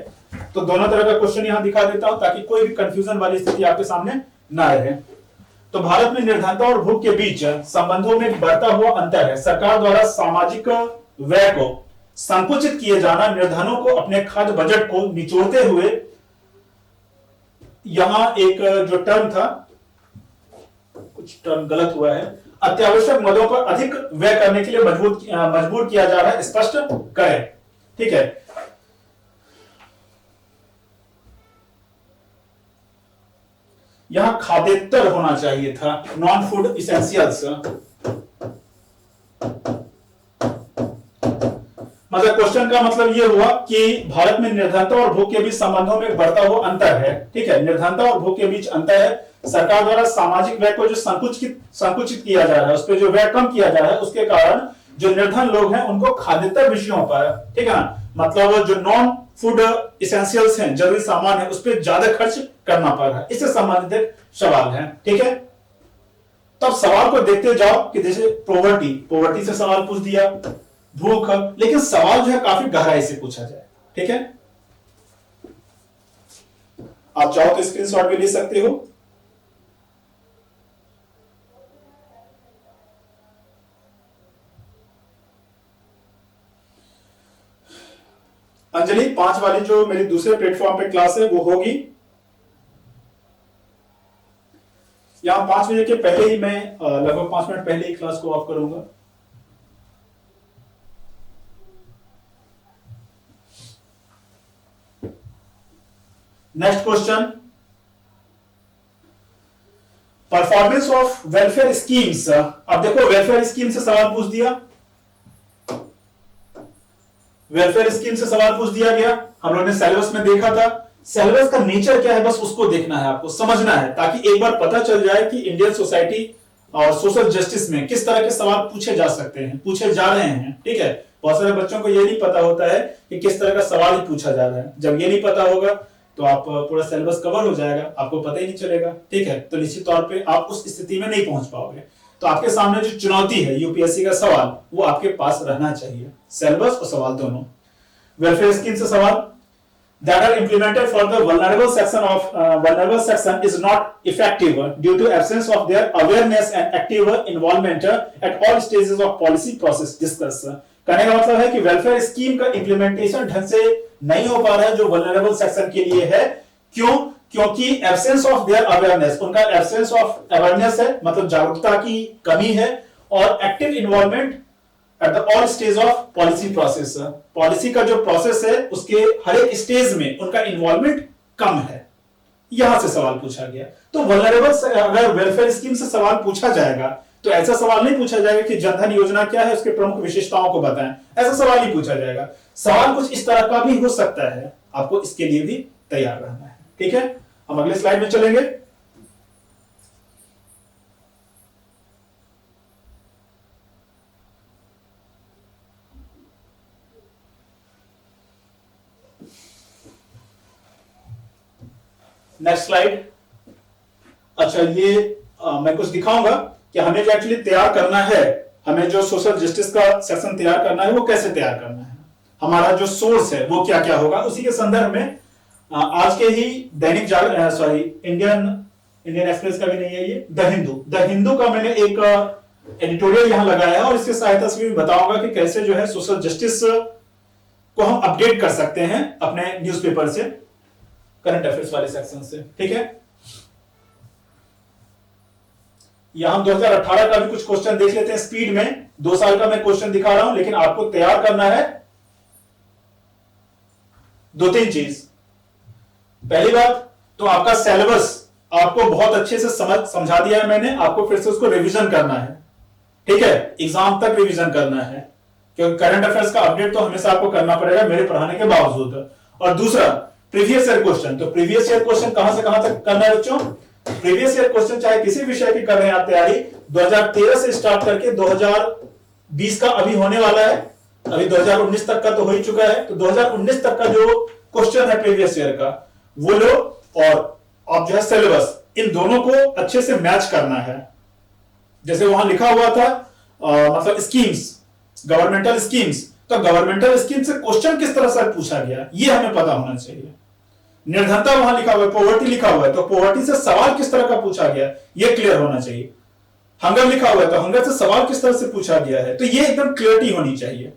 तो दोनों तरह का क्वेश्चन यहां दिखा देता हूं ताकि कोई भी कंफ्यूजन वाली स्थिति आपके सामने ना रहे। तो भारत में निर्धनता और भूख के बीच संबंधों में बढ़ता हुआ अंतर है। सरकार द्वारा सामाजिक व्यय को संकुचित किए जाना, निर्धनों को अपने खाद्य बजट को निचोड़ते हुए, यहां एक जो टर्म था, कुछ टर्म गलत हुआ है, अत्यावश्यक मदों पर अधिक व्यय करने के लिए मजबूर किया जा रहा है, स्पष्ट करें, ठीक है। यहां खाद्येतर होना चाहिए था, नॉन फूड इसेंशियल्स। मतलब क्वेश्चन का मतलब यह हुआ कि भारत में निर्धनता और भूख के बीच संबंधों में बढ़ता हुआ अंतर है, ठीक है। निर्धनता और भूख के बीच अंतर है। सरकार द्वारा सामाजिक व्यय को जो संकुचित किया जा रहा है, उस पर जो व्यय कम किया जा रहा है, उसके कारण जो निर्धन लोग हैं उनको खाद्येतर विषयों पर, ठीक है ना, मतलब जो नॉन फूड इसेंशियल्स हैं, जरूरी सामान है, उस पर ज्यादा खर्च करना पड़ रहा है। इससे संबंधित एक सवाल है, ठीक है। तब सवाल को देखते जाओ कि जैसे पोवर्टी से सवाल पूछ दिया, भूख, लेकिन सवाल जो है काफी गहराई से पूछा जाए, ठीक है। आप चाहो तो स्क्रीनशॉट भी ले सकते हो। अंजलि, 5 वाली जो मेरी दूसरे प्लेटफॉर्म पे क्लास है वो होगी। यहां 5 बजे के पहले ही मैं लगभग 5 मिनट पहले ही क्लास को ऑफ करूंगा। Next question, performance of welfare schemes. अब देखो, वेलफेयर स्कीम से सवाल पूछ दिया, वेलफेयर स्कीम से सवाल पूछ दिया गया। हम लोगों ने सिलेबस में देखा था, सिलेबस का नेचर क्या है, बस उसको देखना है, आपको समझना है, ताकि एक बार पता चल जाए कि इंडियन सोसाइटी और सोशल जस्टिस में किस तरह के सवाल पूछे जा सकते हैं, पूछे जा रहे हैं, ठीक है। बहुत सारे बच्चों को यह नहीं पता होता है कि किस तरह का सवाल ही पूछा जा रहा है। जब ये नहीं पता होगा तो आप पूरा सिलेबस कवर हो जाएगा, आपको पता ही नहीं चलेगा, ठीक है। तो निश्चित तौर पे आप उस स्थिति में नहीं पहुंच पाओगे। तो आपके सामने जो चुनौती है यूपीएससी का सवाल, वो आपके पास रहना चाहिए, सिलेबस और सवाल दोनों। वेलफेयर स्कीम से सवाल, that are implemented for the vulnerable section is not effective due to absence of their awareness and active involvement at all stages of policy process discuss। कहने का मतलब है कि वेलफेयर स्कीम का इंप्लीमेंटेशन ढंग से नहीं हो पा रहा है जो वल्नरेबल सेक्शन के लिए है। क्यों? क्योंकि एब्सेंस ऑफ देयर अवेयरनेस, उनका एब्सेंस ऑफ अवेयरनेस है, मतलब जागरूकता की कमी है, और active involvement at the all stage of policy process. Policy का जो प्रोसेस है उसके हर एक स्टेज में उनका इन्वॉल्वमेंट कम है, यहां से सवाल पूछा गया। तो वल्नरेबल अगर वेलफेयर स्कीम से सवाल पूछा जाएगा तो ऐसा सवाल नहीं पूछा जाएगा कि जनधन योजना क्या है, उसके प्रमुख विशेषताओं को बताएं, ऐसा सवाल नहीं पूछा जाएगा। सवाल कुछ इस तरह का भी हो सकता है, आपको इसके लिए भी तैयार रहना है, ठीक है। हम अगले स्लाइड में चलेंगे। Next slide. अच्छा, ये मैं कुछ दिखाऊंगा कि हमें जो एक्चुअली तैयार करना है, हमें जो सोशल जस्टिस का सेक्शन तैयार करना है वो कैसे तैयार करना है, हमारा जो सोर्स है वो क्या क्या होगा। उसी के संदर्भ में आज के ही दैनिक इंडियन एक्सप्रेस का भी नहीं है ये, द हिंदू का मैंने एक एडिटोरियल यहां लगाया है और इसकी सहायता से भी बताऊंगा कि कैसे जो है सोशल जस्टिस को हम अपडेट कर सकते हैं अपने न्यूज़पेपर से, करंट अफेयर्स वाले सेक्शन से। ठीक है, यहां 2018 का भी कुछ क्वेश्चन देख लेते हैं स्पीड में। 2 साल का मैं क्वेश्चन दिखा रहा हूं, लेकिन आपको तैयार करना है 2-3 चीज। पहली बात तो आपका सिलेबस आपको बहुत अच्छे से समझा दिया है मैंने, आपको फिर से उसको रिवीजन करना है। ठीक है, एग्जाम तक रिवीजन करना है, क्योंकि करंट अफेयर्स का अपडेट तो हमेशा आपको करना पड़ेगा मेरे पढ़ाने के बावजूद। और दूसरा, प्रीवियस ईयर क्वेश्चन। तो प्रीवियस ईयर क्वेश्चन कहां से कहां तक करना है बच्चों? प्रीवियस ईयर क्वेश्चन चाहे किसी विषय की कर रहे हैं आप तैयारी, 2013 से स्टार्ट करके 2020 का अभी होने वाला है, अभी 2019 तक का तो हो ही चुका है, तो 2019 तक का जो क्वेश्चन है प्रीवियस ईयर का वो लो, और आप जो है सिलेबस इन दोनों को अच्छे से मैच करना है। जैसे वहां लिखा हुआ था मतलब स्कीम्स, गवर्नमेंटल स्कीम्स, तो गवर्नमेंटल स्कीम से क्वेश्चन किस तरह से पूछा गया ये हमें पता होना चाहिए। निर्धनता वहां लिखा हुआ है, पॉवर्टी लिखा हुआ है, तो पॉवर्टी से सवाल किस तरह का पूछा गया ये क्लियर होना चाहिए। हंगर लिखा हुआ है, तो हंगर से सवाल किस तरह से पूछा गया है, तो ये एकदम क्लियरिटी होनी चाहिए।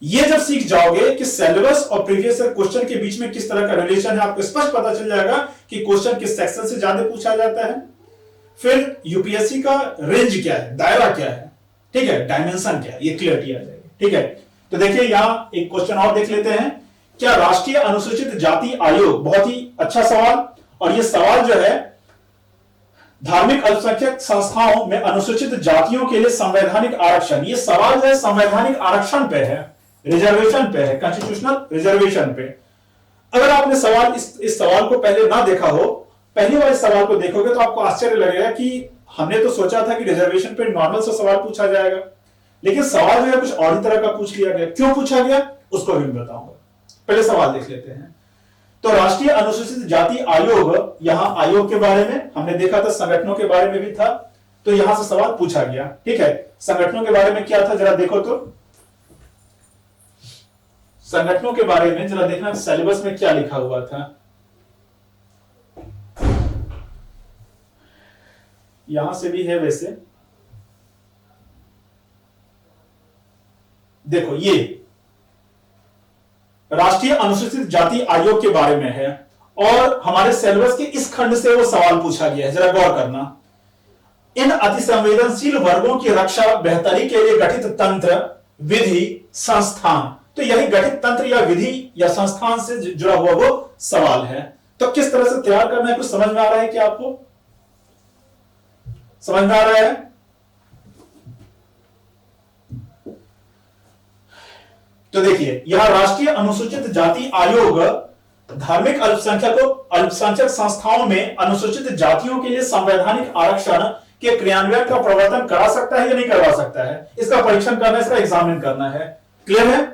ये जब सीख जाओगे कि सिलेबस और प्रीवियस ईयर क्वेश्चन के बीच में किस तरह का रिलेशन है, आपको स्पष्ट पता चल जाएगा कि क्वेश्चन किस सेक्शन से ज्यादा पूछा जाता है, फिर यूपीएससी का रेंज क्या है, दायरा क्या है, ठीक है, डायमेंशन क्या है, ये क्लियरिटी आ जाएगी। ठीक है, तो देखिए यहां एक क्वेश्चन और देख लेते हैं। क्या राष्ट्रीय अनुसूचित जाति आयोग, बहुत ही अच्छा सवाल, और ये सवाल जो है धार्मिक अल्पसंख्यक संस्थाओं में अनुसूचित जातियों के लिए संवैधानिक आरक्षण, ये सवाल जो है संवैधानिक आरक्षण पे है, रिजर्वेशन पे है, कॉन्स्टिट्यूशनल रिजर्वेशन पे। अगर आपने सवाल इस सवाल को पहले ना देखा हो, पहले वाले सवाल को देखोगे तो आपको आश्चर्य लगेगा कि हमने तो सोचा था कि रिजर्वेशन पे नॉर्मल सा सवाल पूछा जाएगा, लेकिन सवाल जो है कुछ और ही तरह का पूछ लिया गया। क्यों पूछा गया उसको भी मैं बताऊंगा, पहले सवाल देख लेते हैं। तो राष्ट्रीय अनुसूचित जाति आयोग, यहां आयोग के बारे में हमने देखा था, संगठनों के बारे में भी था, तो यहां से सवाल पूछा गया। ठीक है, संगठनों के बारे में क्या था जरा देखो, तो संगठनों के बारे में जरा देखना सिलेबस में क्या लिखा हुआ था। यहां से भी है वैसे, देखो ये राष्ट्रीय अनुसूचित जाति आयोग के बारे में है, और हमारे सिलेबस के इस खंड से वो सवाल पूछा गया है, जरा गौर करना। इन अतिसंवेदनशील वर्गों की रक्षा बेहतरी के लिए गठित तंत्र, विधि, संस्थान, तो यही गठित तंत्र या विधि या संस्थान से जुड़ा हुआ वो सवाल है। तो किस तरह से तैयार करना है, कुछ समझ में आ रहा है क्या आपको? समझ में आ रहा है? तो देखिए यहां राष्ट्रीय अनुसूचित जाति आयोग धार्मिक अल्पसंख्यक संस्थाओं में अनुसूचित जातियों के लिए संवैधानिक आरक्षण के क्रियान्वयन का प्रवर्तन करा सकता है या नहीं करवा सकता है, इसका परीक्षण करना है, इसका एग्जामिन करना है। क्लियर है?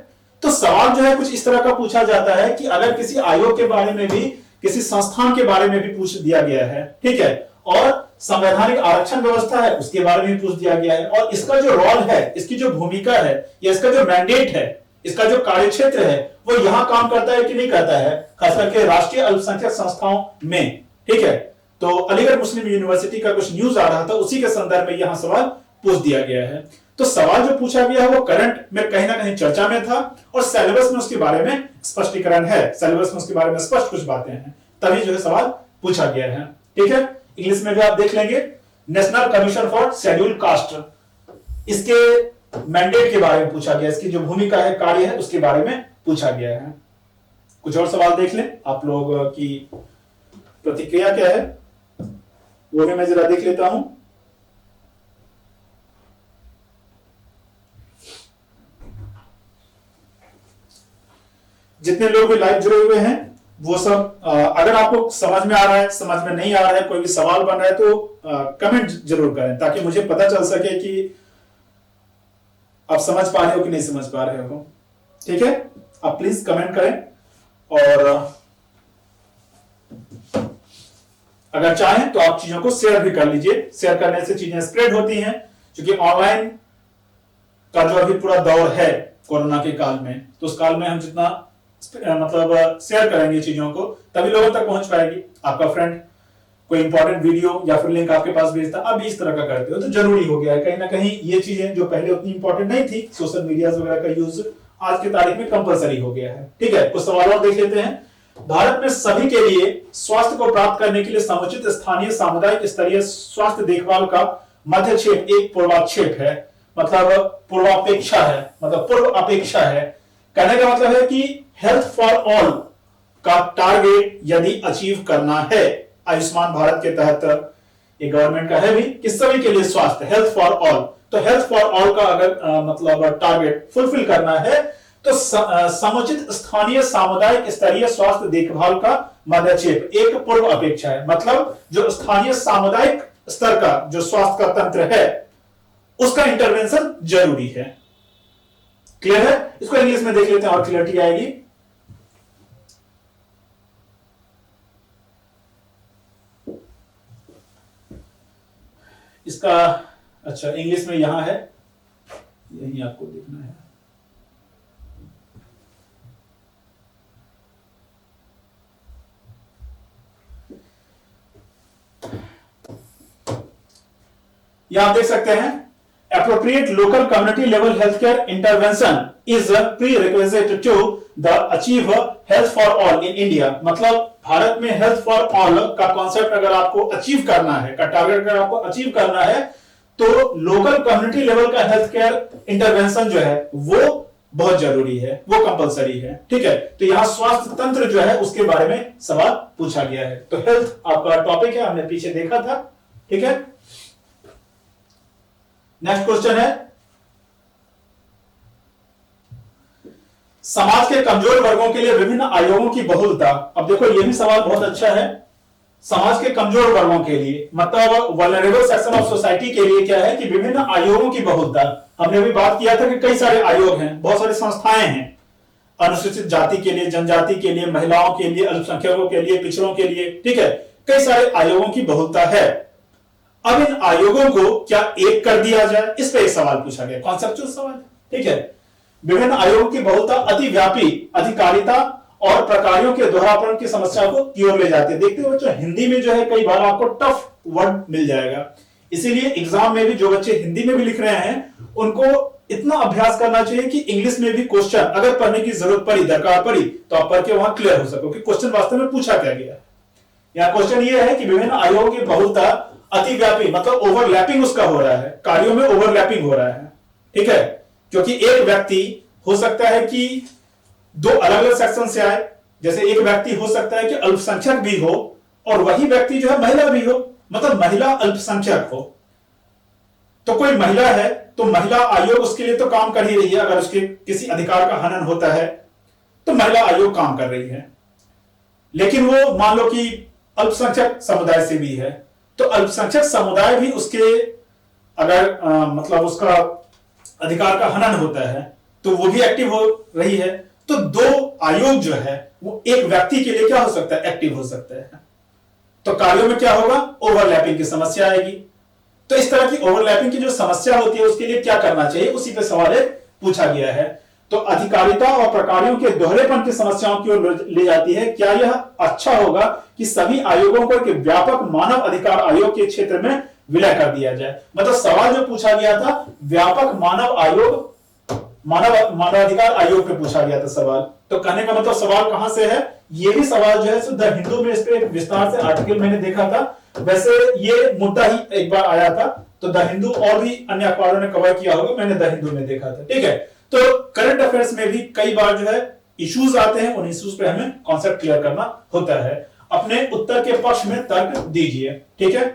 तो सवाल जो है कुछ इस तरह का पूछा जाता है कि अगर किसी आयोग के बारे में भी, किसी संस्थान के बारे में भी पूछ दिया गया है, ठीक है, और संवैधानिक आरक्षण व्यवस्था है उसके बारे में पूछ दिया गया है, और इसका जो रोल है, इसकी जो भूमिका है, या इसका जो मैंडेट है, इसका जो कार्यक्षेत्र है, वो यहां काम करता है कि नहीं करता है, खास करके राष्ट्रीय अल्पसंख्यक संस्थाओं में। ठीक है, तो अलीगढ़ मुस्लिम यूनिवर्सिटी का कुछ न्यूज आ रहा था, उसी के संदर्भ में यहां सवाल पूछ दिया गया है। तो सवाल जो पूछा गया है वो करंट में कहीं ना कहीं चर्चा में था, और सिलेबस में उसके बारे में स्पष्टीकरण है, सिलेबस में उसके बारे में स्पष्ट कुछ बातें हैं, तभी जो है सवाल पूछा गया है। ठीक है, इंग्लिश में भी आप देख लेंगे, national commission for scheduled caste, इसके मैंडेट के बारे में पूछा गया, इसकी जो भूमिका है, कार्य है, उसके बारे में पूछा गया है। कुछ और सवाल देख लें, आप लोग की प्रतिक्रिया क्या है वो भी मैं जरा देख लेता हूं। जितने लोग भी लाइव जुड़े हुए हैं वो सब, अगर आपको समझ में आ रहा है, समझ में नहीं आ रहा है, कोई भी सवाल बन रहा है, तो कमेंट जरूर करें, ताकि मुझे पता चल सके कि आप समझ पा रहे हो कि नहीं समझ पा रहे हो। ठीक है, आप प्लीज कमेंट करें, और अगर चाहें तो आप चीजों को शेयर भी कर लीजिए, शेयर करने से चीजें स्प्रेड होती हैं, क्योंकि ऑनलाइन का जो अभी पूरा दौर है कोरोना के काल में, तो उस काल में हम जितना मतलब शेयर करेंगे चीजों को, तभी लोगों तक पहुंच पाएगी। आपका फ्रेंड कोई इंपॉर्टेंट वीडियो या फिर लिंक आपके पास भेजता, अब इस तरह का करते हो तो जरूरी हो गया है। कहीं ना कहीं ये चीजें जो पहले उतनी इंपॉर्टेंट नहीं थी, सोशल मीडिया वगैरह का यूज, आज की तारीख में कंपलसरी हो गया है। ठीक है, कुछ सवाल और देख लेते हैं। भारत में सभी के लिए स्वास्थ्य को प्राप्त करने के लिए समुचित स्थानीय सामुदायिक स्तरीय स्वास्थ्य देखभाल का मध्यक्षेप एक पूर्वाक्षेप है, मतलब पूर्वापेक्षा है, मतलब पूर्व अपेक्षा है। कहने का मतलब है कि हेल्थ फॉर ऑल का टारगेट यदि अचीव करना है आयुष्मान भारत के तहत, ये गवर्नमेंट का है भी कि सभी के लिए स्वास्थ्य, हेल्थ फॉर ऑल, तो हेल्थ फॉर ऑल का अगर मतलब टारगेट फुलफिल करना है तो समुचित स्थानीय सामुदायिक स्तरीय स्वास्थ्य देखभाल का मध्यक्षेप एक पूर्व अपेक्षा है, मतलब जो स्थानीय सामुदायिक स्तर का जो स्वास्थ्य का तंत्र है उसका इंटरवेंशन जरूरी है। क्लियर है? इसको इंग्लिश में देख लेते हैं और क्लियरिटी आएगी। इसका अच्छा इंग्लिश में यहां है, यही आपको देखना है। यहां आप देख सकते हैं, appropriate local community level healthcare intervention is a prerequisite to the achieve health for all in India। मतलब भारत में health for all का कॉन्सेप्ट अगर आपको अचीव करना है, का टारगेट अगर आपको अचीव करना है तो लोकल कम्युनिटी लेवल का हेल्थ केयर इंटरवेंशन जो है वो बहुत जरूरी है, वो कंपलसरी है। ठीक है, तो यहां स्वास्थ्य तंत्र जो है उसके बारे में सवाल पूछा गया है। तो हेल्थ आपका टॉपिक है, हमने पीछे देखा था। ठीक है, नेक्स्ट क्वेश्चन है, समाज के कमजोर वर्गों के लिए विभिन्न आयोगों की बहुलता। अब देखो ये भी सवाल बहुत अच्छा है। समाज के कमजोर वर्गों के लिए मतलब वल्नरेबल सेक्शन ऑफ सोसाइटी के लिए क्या है कि विभिन्न आयोगों की बहुलता। हमने अभी बात किया था कि कई सारे आयोग हैं, बहुत सारी संस्थाएं हैं, अनुसूचित जाति के लिए, जनजाति के लिए, महिलाओं के लिए, अल्पसंख्यकों के लिए, पिछड़ों के लिए। ठीक है, कई सारे आयोगों की बहुलता है। अब इन आयोगों को क्या एक कर दिया जाए, इस पे एक सवाल पूछा गया, कॉन्सेप्चुअल सवाल। ठीक है, विभिन्न आयोगों की बहुलता अतिव्यापी अधिकारिता और प्रकारों के दोहरापन की समस्या को की ओर ले जाती है। देखते हो बच्चों, हिंदी में जो है कई बार आपको टफ वर्ड मिल जाएगा, इसीलिए एग्जाम में भी जो बच्चे हिंदी में भी लिख रहे हैं उनको इतना अभ्यास करना चाहिए कि इंग्लिश में भी क्वेश्चन अगर पढ़ने की जरूरत पड़ी, दरकार पड़ी, तो आप पढ़ के वहां क्लियर हो सको कि क्वेश्चन वास्तव में पूछा क्या गया। यहाँ क्वेश्चन ये है कि विभिन्न आयोगों की बहुलता अतिव्यापी मतलब ओवरलैपिंग उसका हो रहा है, कार्यों में ओवरलैपिंग हो रहा है। ठीक है, क्योंकि एक व्यक्ति हो सकता है कि दो अलग अलग सेक्शन से आए, जैसे एक व्यक्ति हो सकता है कि अल्पसंख्यक भी हो और वही व्यक्ति जो है महिला भी हो, मतलब महिला अल्पसंख्यक हो। तो कोई महिला है तो महिला आयोग उसके लिए तो काम कर ही रही है, अगर उसके किसी अधिकार का हनन होता है तो महिला आयोग काम कर रही है। लेकिन वो मान लो कि अल्पसंख्यक समुदाय से भी है, तो अल्पसंख्यक समुदाय भी उसके अगर मतलब उसका अधिकार का हनन होता है तो वो भी एक्टिव हो रही है। तो दो आयोग जो है वो एक व्यक्ति के लिए क्या हो सकता है, एक्टिव हो सकता है। तो कार्यों में क्या होगा, ओवरलैपिंग की समस्या आएगी। तो इस तरह की ओवरलैपिंग की जो समस्या होती है उसके लिए क्या करना चाहिए, उसी पे सवाल पूछा गया है। तो अधिकारिता और प्रकारों के दोहरेपन की समस्याओं की ओर ले जाती है। क्या यह अच्छा होगा कि सभी आयोगों को एक व्यापक मानव अधिकार आयोग के क्षेत्र में विलय कर दिया जाए। मतलब सवाल जो पूछा गया था व्यापक मानव आयोग, मानवाधिकार आयोग पे पूछा गया था सवाल। तो कहने का मतलब सवाल कहां से है, ये भी सवाल जो है द हिंदू में इस पे विस्तार से आर्टिकल मैंने देखा था। वैसे ये मुद्दा ही एक बार आया था, तो द हिंदू और भी अन्य अखबारों ने कवर किया होगा, मैंने द हिंदू में देखा था। ठीक है, तो करंट अफेयर्स में भी कई बार जो है इश्यूज आते हैं, उन इश्यूज पे हमें कॉन्सेप्ट क्लियर करना होता है। अपने उत्तर के पक्ष में तर्क दीजिए। ठीक है,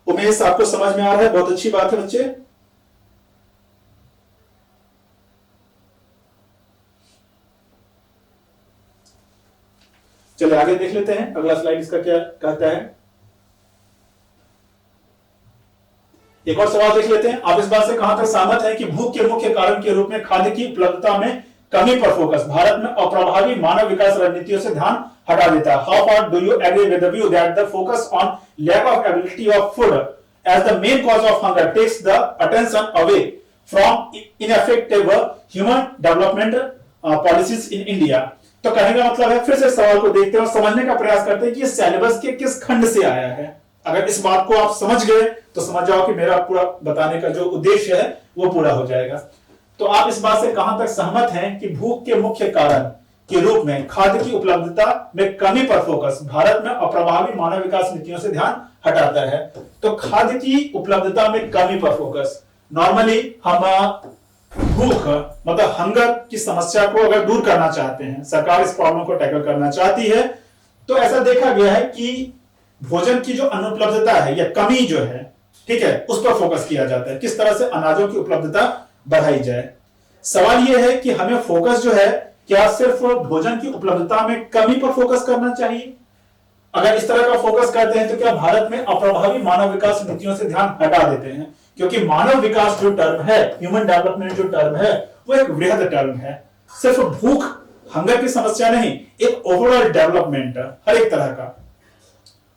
उमेश आपको समझ में आ रहा है, बहुत अच्छी बात है बच्चे। चलिए आगे देख लेते हैं, अगला स्लाइड इसका क्या कहता है। एक और सवाल देख लेते हैं। आप इस बात से कहां तक सहमत हैं कि भूख के मुख्य कारण के रूप में खाद्य की उपलब्धता में कमी पर फोकस भारत में अप्रभावी मानव विकास रणनीतियों से ध्यान हटा देता है। How far do you agree with the view that the focus on lack of ability of food as the main cause of hunger takes the attention away from ineffective human development policies in India. तो कहने का मतलब है, फिर से सवाल को देखते हैं और समझने का प्रयास करते हैं कि ये सिलेबस के किस खंड से आया है। अगर इस बात को आप समझ गए तो समझ जाओ कि मेरा पूरा बताने का जो उद्देश्य है वो पूरा हो जाएगा। तो आप इस बात से कहां तक सहमत हैं कि भूख के मुख्य कारण के रूप में खाद्य की उपलब्धता में कमी पर फोकस भारत में अप्रभावी मानव विकास नीतियों से ध्यान हटाता है। तो खाद्य की उपलब्धता में कमी पर फोकस, नॉर्मली हम भूख मतलब हंगर की समस्या को अगर दूर करना चाहते हैं, सरकार इस प्रॉब्लम को टैकल करना चाहती है, तो ऐसा देखा गया है कि भोजन की जो अनुपलब्धता है या कमी जो है, ठीक है, उस पर फोकस किया जाता है, किस तरह से अनाजों की उपलब्धता बढ़ाई जाए। सवाल यह है कि हमें फोकस जो है क्या सिर्फ भोजन की उपलब्धता में कमी पर फोकस करना चाहिए? अगर इस तरह का फोकस करते हैं तो क्या भारत में अप्रभावी मानव विकास नीतियों से ध्यान हटा देते हैं? क्योंकि मानव विकास जो टर्म है, ह्यूमन डेवलपमेंट जो टर्म है, वो एक वृहद टर्म है। सिर्फ भूख हंगर की समस्या नहीं, एक ओवरऑल डेवलपमेंट हर एक तरह का।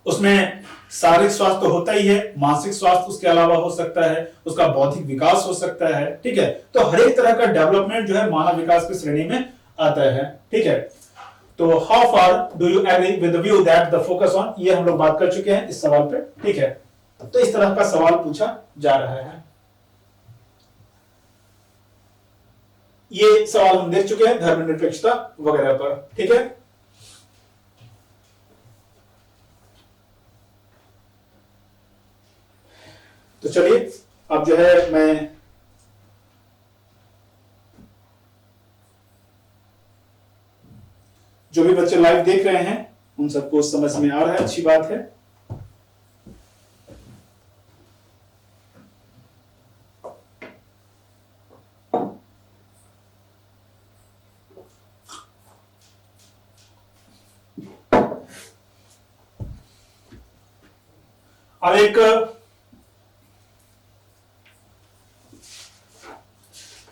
उसमें शारीरिक स्वास्थ्य तो होता ही है, मानसिक स्वास्थ्य उसके अलावा हो सकता है, उसका बौद्धिक विकास हो सकता है, ठीक है। तो हर एक तरह का डेवलपमेंट जो है मानव विकास की श्रेणी में आता है, ठीक है। तो how far do you agree with the view that the focus on, ये हम लोग बात कर चुके हैं इस सवाल पे, ठीक है। तो इस तरह का सवाल पूछा जा रहा है। ये सवाल हम देख चुके हैं धर्मनिरपेक्षता वगैरह पर, ठीक है। तो चलिए अब जो है मैं जो भी बच्चे लाइव देख रहे हैं उन सबको समझ में आ रहा है, अच्छी बात है। अब एक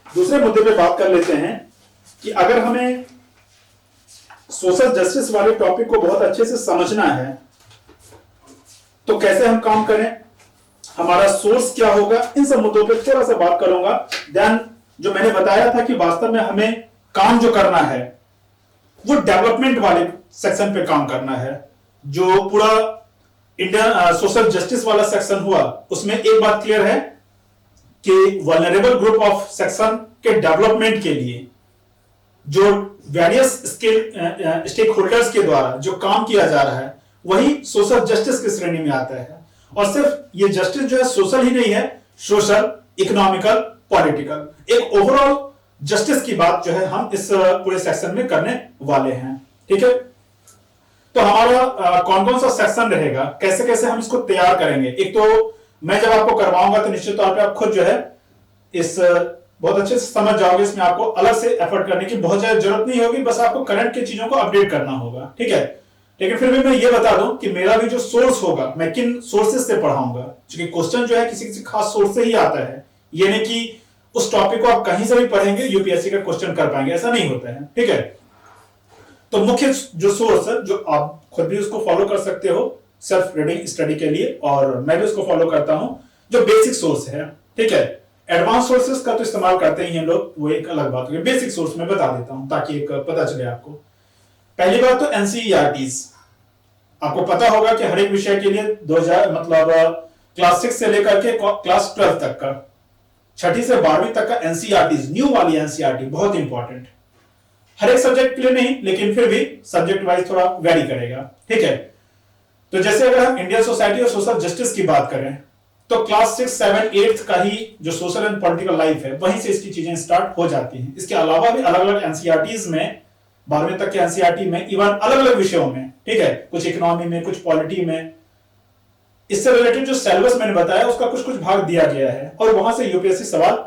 दूसरे मुद्दे पे बात कर लेते हैं कि अगर हमें सोशल जस्टिस वाले टॉपिक को बहुत अच्छे से समझना है तो कैसे हम काम करें, हमारा सोर्स क्या होगा, इन सब मुद्दों पे थोड़ा सा बात करूंगा। देन जो मैंने बताया था कि वास्तव में हमें काम जो करना है वो डेवलपमेंट वाले सेक्शन पे काम करना है। जो पूरा इंडियन सोशल जस्टिस वाला सेक्शन हुआ उसमें एक बात क्लियर है कि वल्नरेबल ग्रुप ऑफ सेक्शन के डेवलपमेंट के लिए जो वेरियस स्टेक होल्डर्स के द्वारा जो काम किया जा रहा है वही सोशल जस्टिस की श्रेणी में आता है। और सिर्फ ये जस्टिस जो है सोशल ही नहीं है, सोशल, इकोनॉमिकल, पॉलिटिकल, एक ओवरऑल जस्टिस की बात जो है हम इस पूरे सेक्शन में करने वाले हैं, ठीक है। तो हमारा कौन कौन सा सेक्शन रहेगा, कैसे कैसे हम इसको तैयार करेंगे। एक तो मैं जब आपको करवाऊंगा तो निश्चित तौर पे आप खुद जो है इस बहुत अच्छे से समझ जाओगे, इसमें आपको अलग से एफर्ट करने की बहुत ज्यादा जरूरत नहीं होगी, बस आपको करंट की चीजों को अपडेट करना होगा, ठीक है। लेकिन फिर भी मैं ये बता दूं कि मेरा भी जो सोर्स होगा, मैं किन सोर्सेज से पढ़ाऊंगा, क्योंकि क्वेश्चन जो है किसी किसी खास सोर्स से ही आता है। ये नहीं कि उस टॉपिक को आप कहीं से भी पढ़ेंगे यूपीएससी का क्वेश्चन कर पाएंगे, ऐसा नहीं होता है, ठीक है। तो मुख्य जो सोर्स है जो आप खुद भी उसको फॉलो कर सकते हो सेल्फ रीडिंग स्टडी के लिए, और मैं भी उसको फॉलो करता हूं, जो बेसिक सोर्स है, ठीक है। एडवांस सोर्सेज का तो इस्तेमाल करते ही हैं लोग, वो एक अलग बात है। बेसिक सोर्स में बता देता हूं ताकि एक पता चले आपको। पहली बात तो एनसीईआरटीज, आपको पता होगा कि हर एक विषय के लिए 2000 मतलब क्लास 6 से लेकर के क्लास 12 तक का, 6ठी से 12वीं तक का एनसीईआरटीज, न्यू वाली एनसीईआरटी बहुत इंपॉर्टेंट, हर एक सब्जेक्ट के लिए नहीं लेकिन फिर भी सब्जेक्ट वाइज थोड़ा वेरी करेगा, ठीक है। तो जैसे अगर हम इंडियन सोसाइटी और सोशल जस्टिस की बात करें तो क्लास 6, 7, 8 का ही जो सोशल एंड पॉलिटिकल लाइफ है वहीं से इसकी चीजें स्टार्ट हो जाती हैं। इसके अलावा भी अलग अलग एनसीईआरटीज में, 12वीं तक के एनसीईआरटी में, इवन अलग अलग विषयों में, ठीक है, कुछ इकोनॉमी में, कुछ पॉलिटी में, इससे रिलेटेड जो सिलेबस मैंने बताया उसका कुछ कुछ भाग दिया गया है और वहां से यूपीएससी सवाल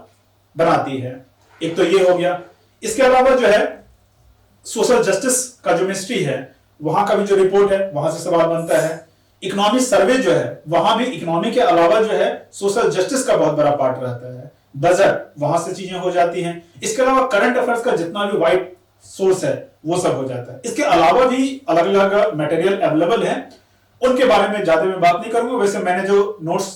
बनाती है। एक तो ये हो गया। इसके अलावा जो है सोशल जस्टिस का जो मिनिस्ट्री है वहां का भी जो रिपोर्ट है वहां से सवाल बनता है। इकोनॉमिक सर्वे जो है वहां भी इकोनॉमी के अलावा जो है सोशल जस्टिस का बहुत बड़ा पार्ट रहता है। बजट, वहां से चीजें हो जाती हैं। इसके अलावा करंट अफेयर्स का जितना भी वाइड सोर्स है वो सब हो जाता है। इसके अलावा भी अलग अलग मटेरियल अवेलेबल है, उनके बारे में ज्यादा मैं बात नहीं करूंगा। वैसे मैंने जो नोट्स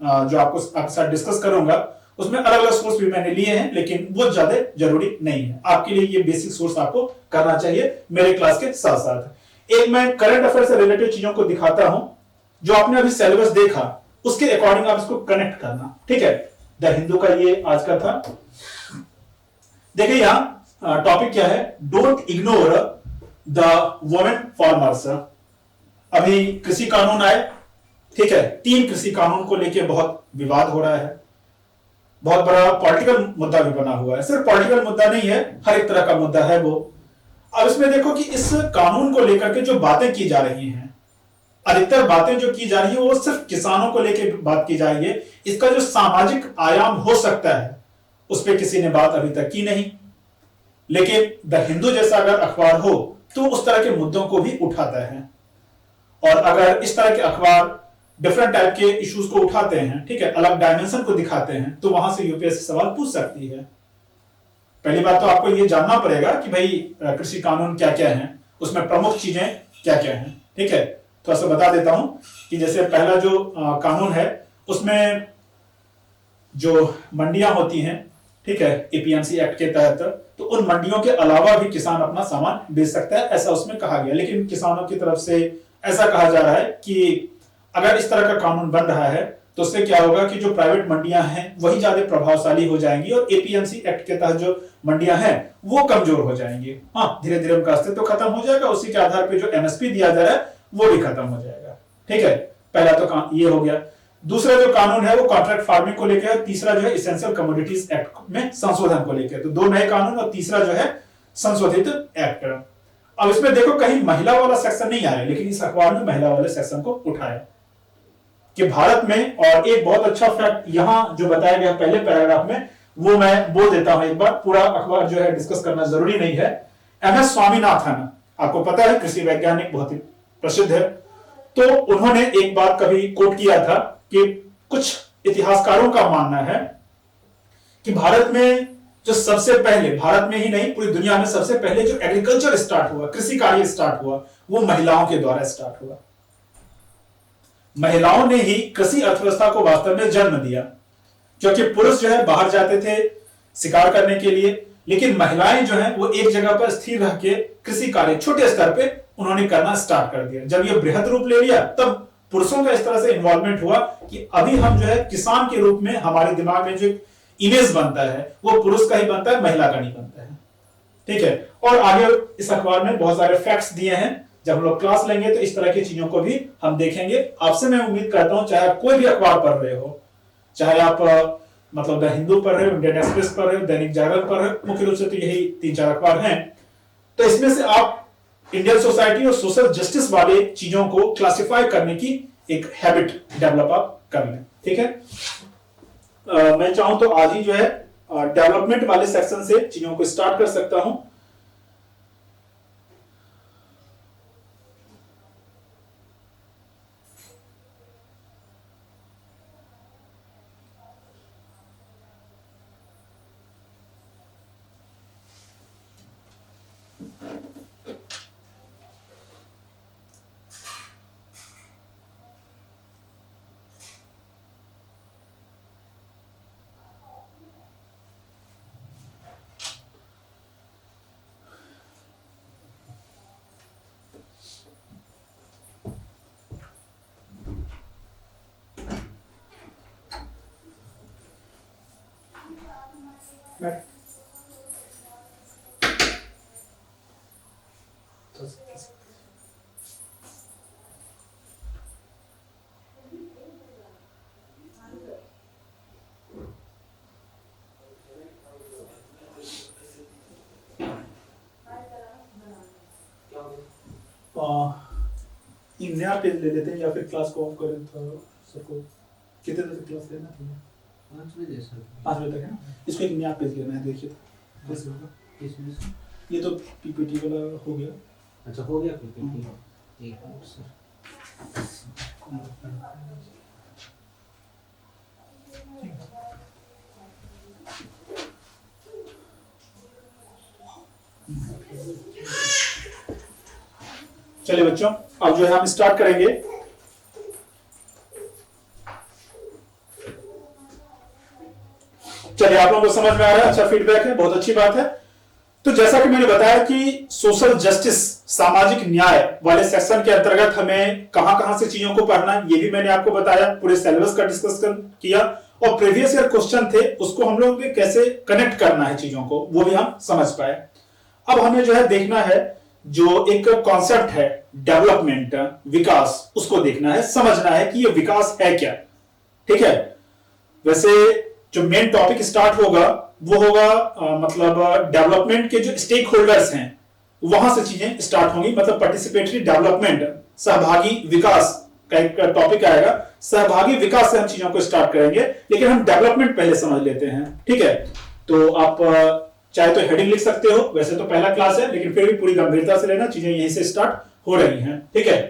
जो आपके साथ डिस्कस करूंगा उसमें अलग अलग सोर्स भी मैंने लिए हैं, लेकिन वो ज्यादा जरूरी नहीं है। आपके लिए ये बेसिक सोर्स आपको करना चाहिए मेरे क्लास के साथ साथ। एक मैं करंट अफेयर से रिलेटेड चीजों को दिखाता हूं, जो आपने अभी सिलेबस देखा उसके अकॉर्डिंग आप इसको कनेक्ट करना, ठीक है। द हिंदू का ये आज का था। देखिए यहां टॉपिक क्या है, don't ignore the women farmers. अभी कृषि कानून आए, ठीक है, 3 कृषि कानून को लेकर बहुत विवाद हो रहा है, बहुत बड़ा पॉलिटिकल मुद्दा भी बना हुआ है। सिर्फ पॉलिटिकल मुद्दा नहीं है, हर एक तरह का मुद्दा है वो। अब इसमें देखो कि इस कानून को लेकर के जो बातें की जा रही हैं, अधिकतर बातें जो की जा रही है वो सिर्फ किसानों को लेकर बात की जाएगी। इसका जो सामाजिक आयाम हो सकता है उस पर किसी ने बात अभी तक की नहीं। लेकिन द हिंदू जैसा अगर अखबार हो तो उस तरह के मुद्दों को भी उठाता है, और अगर इस तरह के अखबार डिफरेंट टाइप के इश्यूज को उठाते हैं, ठीक है, अलग डायमेंशन को दिखाते हैं, तो वहां से यूपीएससी सवाल पूछ सकती है। पहली बात तो आपको यह जानना पड़ेगा कि भाई कृषि कानून क्या क्या है, उसमें प्रमुख चीजें क्या क्या हैं, ठीक है। थोड़ा सा बता देता हूं कि जैसे पहला जो कानून है उसमें जो मंडियां होती हैं, ठीक है, एपीएमसी एक्ट के तहत, तो उन मंडियों के अलावा भी किसान अपना सामान बेच सकता है, ऐसा उसमें कहा गया। लेकिन किसानों की तरफ से ऐसा कहा जा रहा है कि अगर इस तरह का कानून बन रहा है तो उससे क्या होगा कि जो प्राइवेट मंडियां हैं वही ज्यादा प्रभावशाली हो जाएंगी, और एपीएमसी एक्ट के तहत जो मंडियां हैं वो कमजोर हो जाएंगी। हाँ, धीरे धीरे उनका अस्तित्व तो खत्म हो जाएगा, उसी के आधार पर जो एमएसपी दिया जा रहा है वो भी खत्म हो जाएगा, ठीक है। पहला तो ये हो गया। दूसरा जो कानून है वो कॉन्ट्रैक्ट फार्मिंग को लेकर है, तीसरा जो है इसेंशियल कमोडिटीज एक्ट में संशोधन को लेकर। तो 2 नए कानून और तीसरा जो है संशोधित एक्ट। अब इसमें देखो कहीं महिला वाला सेक्शन नहीं आया, लेकिन इस अखबार में महिला वाले सेक्शन को उठाया कि भारत में, और एक बहुत अच्छा फैक्ट यहां जो बताया गया पहले पैराग्राफ में वो मैं बोल देता हूं एक बार, पूरा अखबार जो है डिस्कस करना जरूरी नहीं है। एमएस स्वामीनाथन, आपको पता है कृषि वैज्ञानिक बहुत ही प्रसिद्ध है, तो उन्होंने एक बात कभी कोट किया था कि कुछ इतिहासकारों का मानना है कि भारत में जो सबसे पहले, भारत में ही नहीं पूरी दुनिया में सबसे पहले जो एग्रीकल्चर स्टार्ट हुआ, कृषि कार्य स्टार्ट हुआ, वो महिलाओं के द्वारा स्टार्ट हुआ। महिलाओं ने ही कृषि अर्थव्यवस्था को वास्तव में जन्म दिया, क्योंकि पुरुष जो है बाहर जाते थे शिकार करने के लिए, लेकिन महिलाएं जो हैं वो एक जगह पर स्थिर रह के कृषि कार्य छोटे स्तर पे उन्होंने करना स्टार्ट कर दिया। जब ये बृहद रूप ले लिया तब पुरुषों का इस तरह से इन्वॉल्वमेंट हुआ कि अभी हम जो है किसान के रूप में हमारे दिमाग में जो इमेज बनता है वो पुरुष का ही बनता है, महिला का नहीं बनता है, ठीक है। और आगे इस अखबार में बहुत सारे फैक्ट्स दिए हैं, जब हम लोग क्लास लेंगे तो इस तरह की चीजों को भी हम देखेंगे। आपसे मैं उम्मीद करता हूं चाहे आप कोई भी अखबार पढ़ रहे हो, चाहे आप मतलब द हिंदू पढ़ रहे हो, इंडियन एक्सप्रेस पढ़ रहे हो, दैनिक जागरण पढ़ रहे हो, मुख्य रूप से तो यही 3-4 अखबार हैं, तो इसमें से आप इंडियन सोसाइटी और सोशल जस्टिस वाले चीजों को क्लासिफाई करने की एक हैबिट डेवलप आप कर लें, ठीक है। मैं चाहूं तो आज ही जो है डेवलपमेंट वाले सेक्शन से चीजों को स्टार्ट कर सकता हूं। नया पेज ले लेते हैं या फिर क्लास को ऑफ करें तो सबको। कितने बजे क्लास लेना है? 5 बजे सर। 5 बजे तक है ना। इसको एक नया पेज लेना है, देखिए कैसे होगा। इसमें ये तो पीपीटी वाला हो गया। अच्छा हो गया पीपीटी। एक मिनट सर। चलिए बच्चों, अब जो है हम स्टार्ट करेंगे। आप लोगों को समझ में आ रहा है, अच्छा फीडबैक है, बहुत अच्छी बात है। तो जैसा कि मैंने बताया कि सोशल जस्टिस, सामाजिक न्याय वाले सेक्शन के अंतर्गत हमें कहां कहां से चीजों को पढ़ना है, ये भी मैंने आपको बताया, पूरे सिलेबस का डिस्कस किया, और प्रीवियस ईयर क्वेश्चन थे उसको हम लोग कैसे कनेक्ट करना है चीजों को, वो भी हम समझ पाए। अब हमें जो है देखना है, जो एक कॉन्सेप्ट है डेवलपमेंट, विकास, उसको देखना है, समझना है कि ये विकास है क्या। ठीक है, वैसे जो मेन टॉपिक स्टार्ट होगा वो होगा मतलब डेवलपमेंट के जो स्टेक होल्डर्स हैं वहां से चीजें स्टार्ट होंगी, मतलब पार्टिसिपेटरी डेवलपमेंट, सहभागी विकास का एक टॉपिक आएगा। सहभागी विकास से हम चीजों को स्टार्ट करेंगे, लेकिन हम डेवलपमेंट पहले समझ लेते हैं। ठीक है, तो आप चाहे तो हेडिंग लिख सकते हो, वैसे तो पहला क्लास है लेकिन फिर भी पूरी गंभीरता से लेना, चीजें यहीं से स्टार्ट हो रही हैं। ठीक है,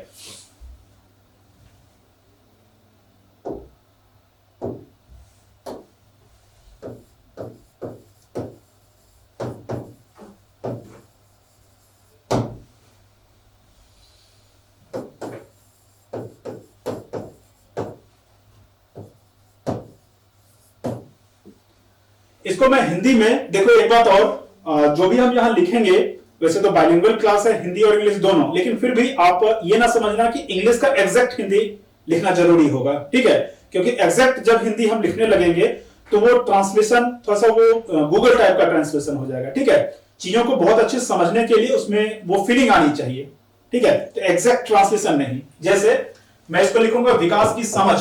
इसको मैं हिंदी में, देखो एक बात और, जो भी हम यहां लिखेंगे, वैसे तो बाइलिंगुअल क्लास है, हिंदी और इंग्लिश दोनों, लेकिन फिर भी आप ये ना समझना कि इंग्लिश का एग्जैक्ट हिंदी लिखना जरूरी होगा। ठीक है, क्योंकि एग्जैक्ट जब हिंदी हम लिखने लगेंगे तो वो ट्रांसलेशन थोड़ा सा वो गूगल टाइप का ट्रांसलेशन हो जाएगा। ठीक है, चीजों को बहुत अच्छे से समझने के लिए उसमें वो फीलिंग आनी चाहिए। ठीक है, तो एग्जैक्ट ट्रांसलेशन नहीं, जैसे मैं इसको लिखूंगा विकास की समझ,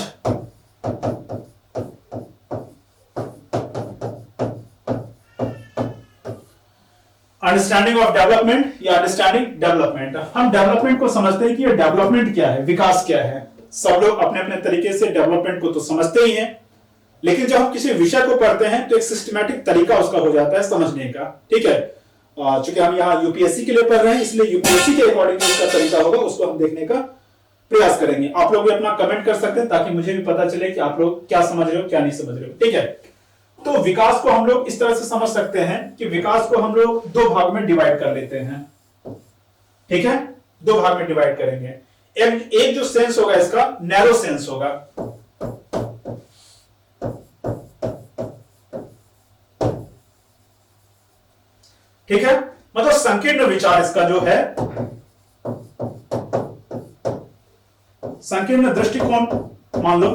अंडरस्टैंडिंग ऑफ डेवलपमेंट या अंडरस्टैंडिंग डेवलपमेंट। हम डेवलपमेंट को समझते हैं कि ये डेवलपमेंट क्या है, विकास क्या है। सब लोग अपने अपने तरीके से डेवलपमेंट को तो समझते ही हैं, लेकिन जब हम किसी विषय को पढ़ते हैं तो एक सिस्टमैटिक तरीका उसका हो जाता है समझने का। ठीक है, चूंकि हम यहाँ यूपीएससी के लिए पढ़ रहे हैं, इसलिए यूपीएससी के अकॉर्डिंग उसका तरीका होगा, उसको हम देखने का प्रयास करेंगे। आप लोग भी अपना कमेंट कर सकते हैं ताकि मुझे भी पता चले कि आप लोग क्या समझ रहे हो, क्या नहीं समझ रहे हो। ठीक है, तो विकास को हम लोग इस तरह से समझ सकते हैं कि विकास को हम लोग दो भाग में डिवाइड कर लेते हैं। ठीक है, दो भाग में डिवाइड करेंगे। एक जो सेंस होगा इसका नैरो सेंस होगा, ठीक है, मतलब संकीर्ण विचार इसका जो है, संकीर्ण दृष्टिकोण मान लो,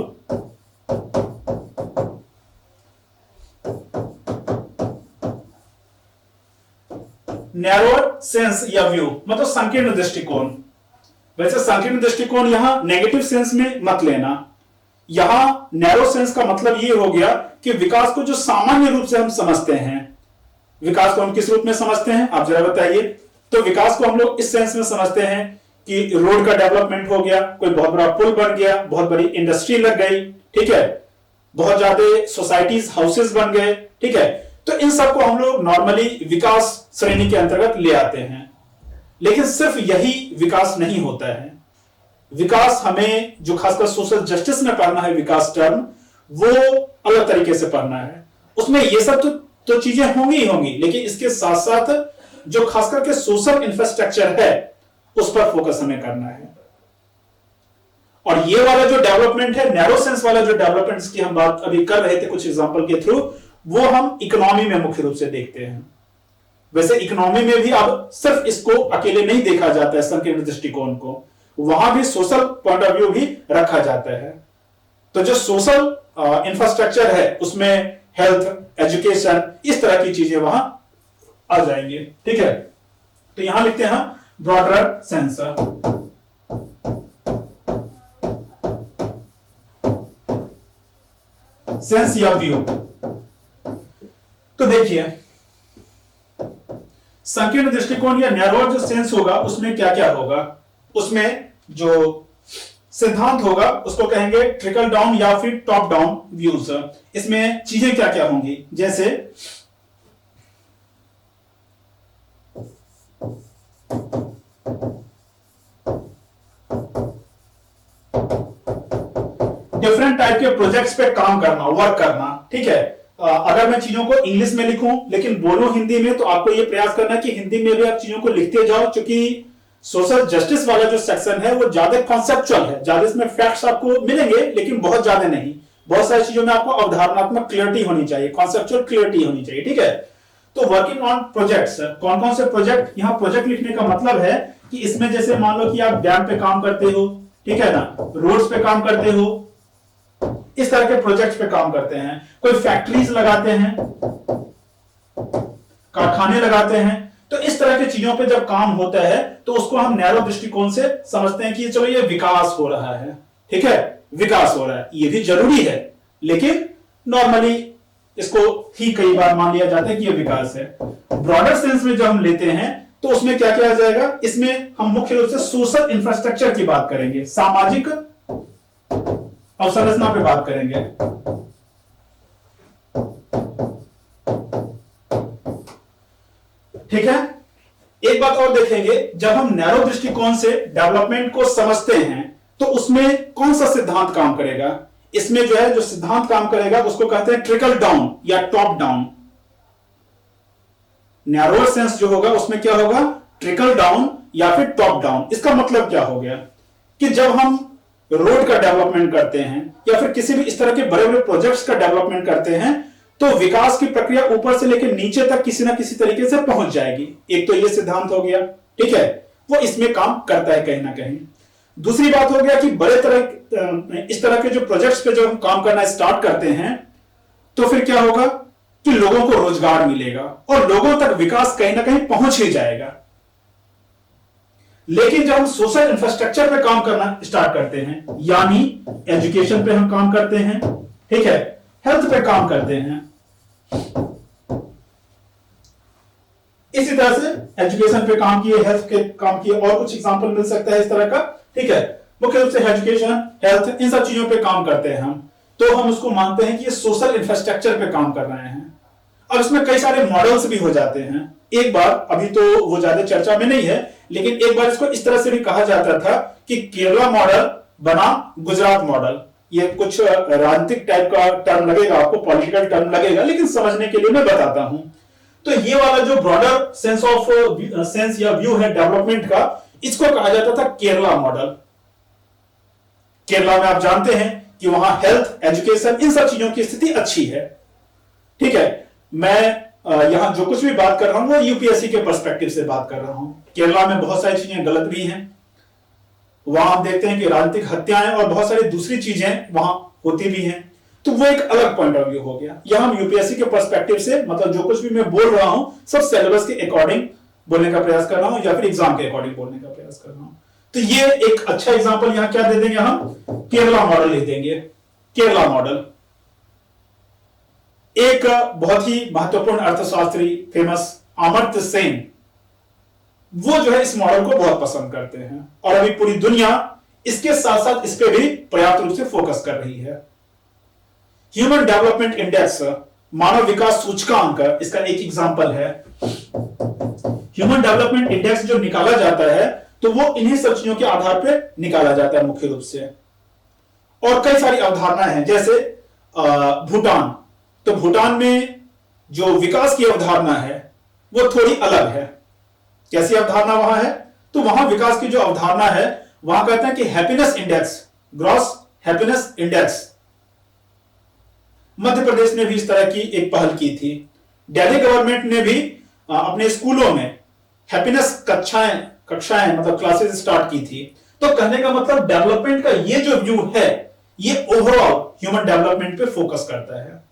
नैरो सेंस या व्यू मतलब संकीर्ण दृष्टिकोण। वैसे संकीर्ण दृष्टिकोण यहां नेगेटिव सेंस में मत लेना, यहां नैरो सेंस का मतलब ये हो गया कि विकास को जो सामान्य रूप से हम समझते हैं, विकास को हम किस रूप में समझते हैं आप जरा बताइए। तो विकास को हम लोग इस सेंस में समझते हैं कि रोड का डेवलपमेंट हो गया, कोई बहुत बड़ा पुल बन गया, बहुत बड़ी इंडस्ट्री लग गई, ठीक है, बहुत ज्यादा सोसाइटीज, हाउसेस बन गए। ठीक है, तो इन सबको हम लोग नॉर्मली विकास श्रेणी के अंतर्गत ले आते हैं। लेकिन सिर्फ यही विकास नहीं होता है। विकास हमें जो खासकर सोशल जस्टिस में पढ़ना है, विकास टर्म, वो अलग तरीके से पढ़ना है। उसमें ये सब तो चीजें होंगी ही होंगी, लेकिन इसके साथ साथ जो खासकर के सोशल इंफ्रास्ट्रक्चर है उस पर फोकस हमें करना है। और ये वाला जो डेवलपमेंट है, नैरो सेंस वाला जो डेवलपमेंट की हम बात अभी कर रहे थे कुछ एग्जांपल के थ्रू, वो हम इकोनॉमी में मुख्य रूप से देखते हैं। वैसे इकोनॉमी में भी अब सिर्फ इसको अकेले नहीं देखा जाता है, संकीर्ण दृष्टिकोण को, वहां भी सोशल पॉइंट ऑफ व्यू भी रखा जाता है। तो जो सोशल इंफ्रास्ट्रक्चर है उसमें हेल्थ, एजुकेशन, इस तरह की चीजें वहां आ जाएंगी। ठीक है, तो यहां लिखते हैं ब्रॉडर सेंस, सेंस या व्यू। तो देखिए संकीर्ण दृष्टिकोण या नैरो जो सेंस होगा उसमें क्या क्या होगा, उसमें जो सिद्धांत होगा उसको कहेंगे ट्रिकल डाउन या फिर टॉप डाउन व्यूज। इसमें चीजें क्या क्या होंगी, जैसे डिफरेंट टाइप के प्रोजेक्ट्स पे काम करना, वर्क करना। ठीक है, अगर मैं चीजों को इंग्लिश में लिखूं लेकिन बोलूं हिंदी में, तो आपको यह प्रयास करना है कि हिंदी में भी आप चीजों को लिखते जाओ, क्योंकि सोशल जस्टिस वाला जो सेक्शन है वो ज्यादा कॉन्सेप्चुअल है, ज्यादा इसमें फैक्ट्स आपको मिलेंगे लेकिन बहुत ज्यादा नहीं। बहुत सारी चीजों में आपको अवधारणात्मक क्लियरिटी होनी चाहिए, कॉन्सेप्चुअल क्लियरिटी होनी चाहिए, ठीक है। तो वर्किंग ऑन प्रोजेक्ट्स, कौन कौन से प्रोजेक्ट, यहाँ प्रोजेक्ट लिखने का मतलब है कि इसमें जैसे मान लो कि आप डैम पे काम करते हो, ठीक है ना, रोड्स पे काम करते हो, इस तरह के प्रोजेक्ट्स पे काम करते हैं, कोई फैक्ट्रीज लगाते हैं, कारखाने लगाते हैं, तो इस तरह की चीजों पे जब काम होता है तो उसको हम नैरो दृष्टिकोण से समझते हैं कि चलो ये विकास हो रहा है, ठीक है, विकास हो रहा है, ये भी जरूरी है, लेकिन नॉर्मली इसको ही कई बार मान लिया जाता है कि ये विकास है। ब्रॉडर सेंस में जब हम लेते हैं तो उसमें क्या किया जाएगा, इसमें हम मुख्य रूप से सोशल इंफ्रास्ट्रक्चर की बात करेंगे, सामाजिक अवसंरचना पे बात करेंगे। ठीक है, एक बात और देखेंगे, जब हम नैरो दृष्टिकोण से डेवलपमेंट को समझते हैं तो उसमें कौन सा सिद्धांत काम करेगा, इसमें जो है जो सिद्धांत काम करेगा उसको कहते हैं ट्रिकल डाउन या टॉप डाउन। नैरो सेंस जो होगा उसमें क्या होगा, ट्रिकल डाउन या फिर टॉप डाउन। इसका मतलब क्या हो गया कि जब हम रोड का डेवलपमेंट करते हैं या फिर किसी भी इस तरह के बड़े बड़े प्रोजेक्ट्स का डेवलपमेंट करते हैं तो विकास की प्रक्रिया ऊपर से लेकर नीचे तक किसी ना किसी तरीके से पहुंच जाएगी। एक तो यह सिद्धांत हो गया, ठीक है, वो इसमें काम करता है कहीं ना कहीं। दूसरी बात हो गया कि बड़े तरह इस तरह के जो प्रोजेक्ट्स पे जब हम काम करना स्टार्ट करते हैं तो फिर क्या होगा कि लोगों को रोजगार मिलेगा और लोगों तक विकास कहीं ना कहीं पहुंच ही जाएगा। लेकिन जब हम सोशल इंफ्रास्ट्रक्चर पे काम करना स्टार्ट करते हैं, यानी एजुकेशन पे हम काम करते हैं, ठीक है, हेल्थ पे काम करते हैं, इसी तरह से एजुकेशन पे काम किए, हेल्थ के काम किए, और कुछ एग्जांपल मिल सकता है इस तरह का, ठीक है। मुख्य रूप से एजुकेशन, हेल्थ, इन सब चीजों पे काम करते हैं हम, तो हम उसको मानते हैं कि ये सोशल इंफ्रास्ट्रक्चर पे काम कर रहे हैं। और इसमें कई सारे मॉडल्स भी हो जाते हैं। एक बार, अभी तो वो ज्यादा चर्चा में नहीं है, लेकिन एक बार इसको इस तरह से भी कहा जाता था कि केरला मॉडल बना गुजरात मॉडल। ये कुछ राजनीतिक टाइप का टर्म लगेगा आपको, पॉलिटिकल टर्म लगेगा, लेकिन समझने के लिए मैं बताता हूं। तो ये वाला जो ब्रॉडर सेंस या व्यू है डेवलपमेंट का, इसको कहा जाता था केरला मॉडल। केरला में आप जानते हैं कि वहां हेल्थ, एजुकेशन, इन सब चीजों की स्थिति अच्छी है, ठीक है। मैं यहां जो कुछ भी बात कर रहा हूं वो यूपीएससी के पर्सपेक्टिव से बात कर रहा हूं। केरला में बहुत सारी चीजें गलत भी हैं, वहां आप देखते हैं कि राजनीतिक हत्याएं और बहुत सारी दूसरी चीजें वहां होती भी हैं, तो वो एक अलग पॉइंट ऑफ व्यू हो गया। यहां हम यूपीएससी के पर्सपेक्टिव से, मतलब जो कुछ भी मैं बोल रहा हूं सब सिलेबस के अकॉर्डिंग बोलने का प्रयास कर रहा हूं या फिर एग्जाम के अकॉर्डिंग बोलने का प्रयास कर रहा हूं। तो ये एक अच्छा एग्जांपल यहां क्या दे देंगे, हम केरला मॉडल लिख देंगे। केरला मॉडल, एक बहुत ही महत्वपूर्ण अर्थशास्त्री फेमस अमर्त्य सेन, वो जो है इस मॉडल को बहुत पसंद करते हैं और अभी पूरी दुनिया इसके साथ साथ इस पे भी पर्याप्त रूप से फोकस कर रही है। ह्यूमन डेवलपमेंट इंडेक्स, मानव विकास सूचकांक, इसका एक एग्जांपल है। ह्यूमन डेवलपमेंट इंडेक्स जो निकाला जाता है तो वो इन्हीं सब चीजों के आधार पर निकाला जाता है मुख्य रूप से। और कई सारी अवधारणाएं हैं, जैसे भूटान, तो भूटान में जो विकास की अवधारणा है वो थोड़ी अलग है। कैसी अवधारणा वहां है, तो वहां विकास की जो अवधारणा है वहां कहते हैं कि happiness index, gross happiness index. Madhya Pradesh ने भी इस तरह की एक पहल की थी। दिल्ली गवर्नमेंट ने भी अपने स्कूलों में हैप्पीनेस कक्षाएं मतलब क्लासेस स्टार्ट की थी। तो कहने का मतलब डेवलपमेंट का ये जो व्यू है ये ओवरऑल ह्यूमन डेवलपमेंट पे फोकस करता है।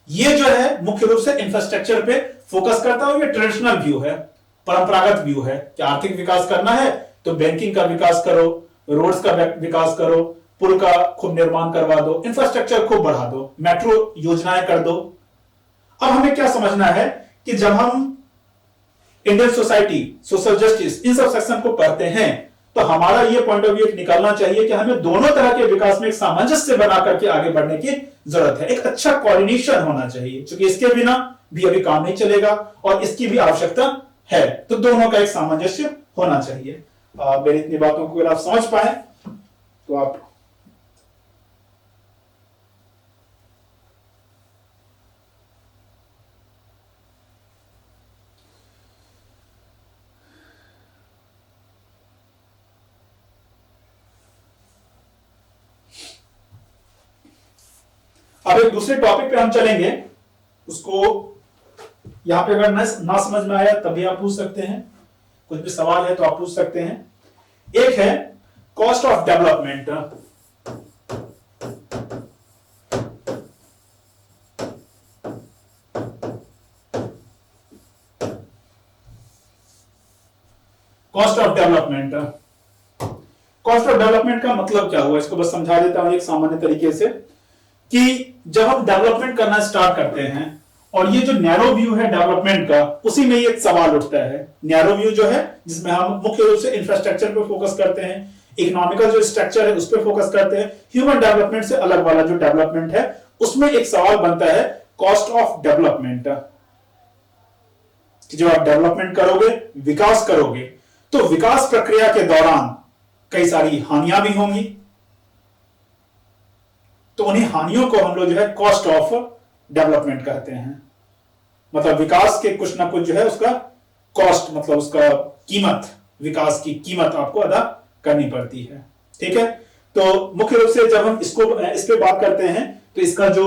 ये जो है मुख्य रूप से इंफ्रास्ट्रक्चर पे फोकस करता है। ये ट्रेडिशनल व्यू है, परंपरागत व्यू है कि आर्थिक विकास करना है तो बैंकिंग का विकास करो, रोड्स का विकास करो, पुल का खूब निर्माण करवा दो, इंफ्रास्ट्रक्चर खूब बढ़ा दो, मेट्रो योजनाएं कर दो। अब हमें क्या समझना है कि जब हम इंडियन सोसाइटी, सोशल जस्टिस, इन सब सेक्शन को पढ़ते हैं तो हमारा ये पॉइंट ऑफ व्यू निकालना चाहिए कि हमें दोनों तरह के विकास में एक सामंजस्य बना करके आगे बढ़ने की जरूरत है। एक अच्छा कोऑर्डिनेशन होना चाहिए, क्योंकि इसके बिना भी अभी काम नहीं चलेगा और इसकी भी आवश्यकता है। तो दोनों का एक सामंजस्य होना चाहिए। मेरी इतनी बातों को अगर आप समझ पाए तो आप अब एक दूसरे टॉपिक पे हम चलेंगे, उसको यहां पे अगर ना समझ में आया तभी आप पूछ सकते हैं, कुछ भी सवाल है तो आप पूछ सकते हैं। एक है cost of development. Cost of development, cost of development का मतलब क्या हुआ, इसको बस समझा देता हूं एक सामान्य तरीके से, कि जब हम डेवलपमेंट करना स्टार्ट करते हैं और ये जो नैरो व्यू है डेवलपमेंट का, उसी में एक सवाल उठता है। नैरो व्यू जो है जिसमें हम मुख्य रूप से इंफ्रास्ट्रक्चर पे फोकस करते हैं, इकोनॉमिकल जो स्ट्रक्चर है उस पर फोकस करते हैं, ह्यूमन डेवलपमेंट से अलग वाला जो डेवलपमेंट है उसमें एक सवाल बनता है कॉस्ट ऑफ डेवलपमेंट। जब आप डेवलपमेंट करोगे, विकास करोगे, तो विकास प्रक्रिया के दौरान कई सारी हानियां भी होंगी, तो उन्हीं हानियों को हम लोग जो है कॉस्ट ऑफ डेवलपमेंट कहते हैं। मतलब विकास के कुछ ना कुछ जो है उसका कॉस्ट, मतलब उसका कीमत, विकास की कीमत आपको अदा करनी पड़ती है। ठीक है, तो मुख्य रूप से जब हम इस पे बात करते हैं तो इसका जो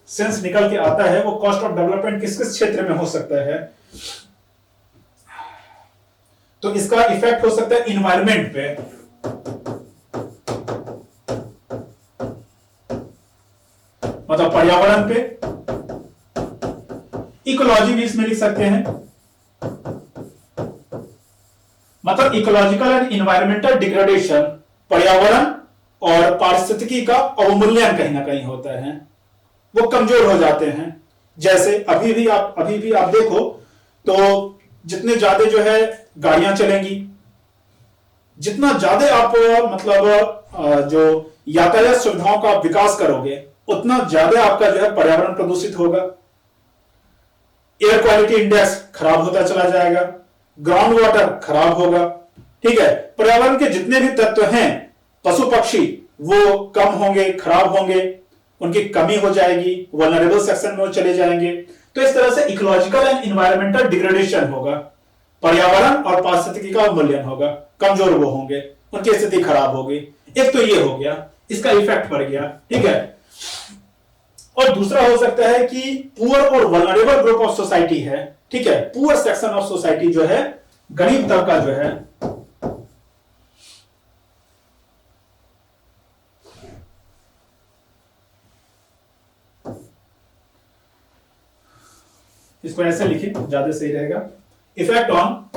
सेंस निकल के आता है वो कॉस्ट ऑफ डेवलपमेंट किस किस क्षेत्र में हो सकता है। तो इसका इफेक्ट हो सकता है इन्वायरमेंट पे, मतलब पर्यावरण पे, इकोलॉजी भी इसमें लिख सकते हैं, मतलब इकोलॉजिकल एंड इन्वायरमेंटल डिग्रेडेशन, पर्यावरण और पारिस्थितिकी का अवमूल्यन कहीं ना कहीं होता है, वो कमजोर हो जाते हैं। जैसे अभी भी आप देखो तो जितने ज्यादा जो है गाड़ियां चलेंगी, जितना ज्यादा आप मतलब जो यातायात सुविधाओं का विकास करोगे, उतना ज्यादा आपका जो है पर्यावरण प्रदूषित होगा, एयर क्वालिटी इंडेक्स खराब होता चला जाएगा, ग्राउंड वाटर खराब होगा। ठीक है, पर्यावरण के जितने भी तत्व हैं, पशु पक्षी, वो कम होंगे, खराब होंगे, उनकी कमी हो जाएगी, वल्नरेबल सेक्शन में वो चले जाएंगे। तो इस तरह से इकोलॉजिकल एंड इन्वायरमेंटल डिग्रेडेशन होगा, पर्यावरण और पारिस्थितिकी का अवमूल्यन होगा, कमजोर वो होंगे, उनकी स्थिति खराब होगी। एक तो ये हो गया, इसका इफेक्ट पड़ गया। ठीक है, और दूसरा हो सकता है कि पुअर और वल्नरेबल ग्रुप ऑफ सोसाइटी है। ठीक है, पुअर सेक्शन ऑफ सोसाइटी जो है, गरीब तबका जो है, इसको ऐसे लिखिए ज्यादा सही रहेगा। इफेक्ट ऑन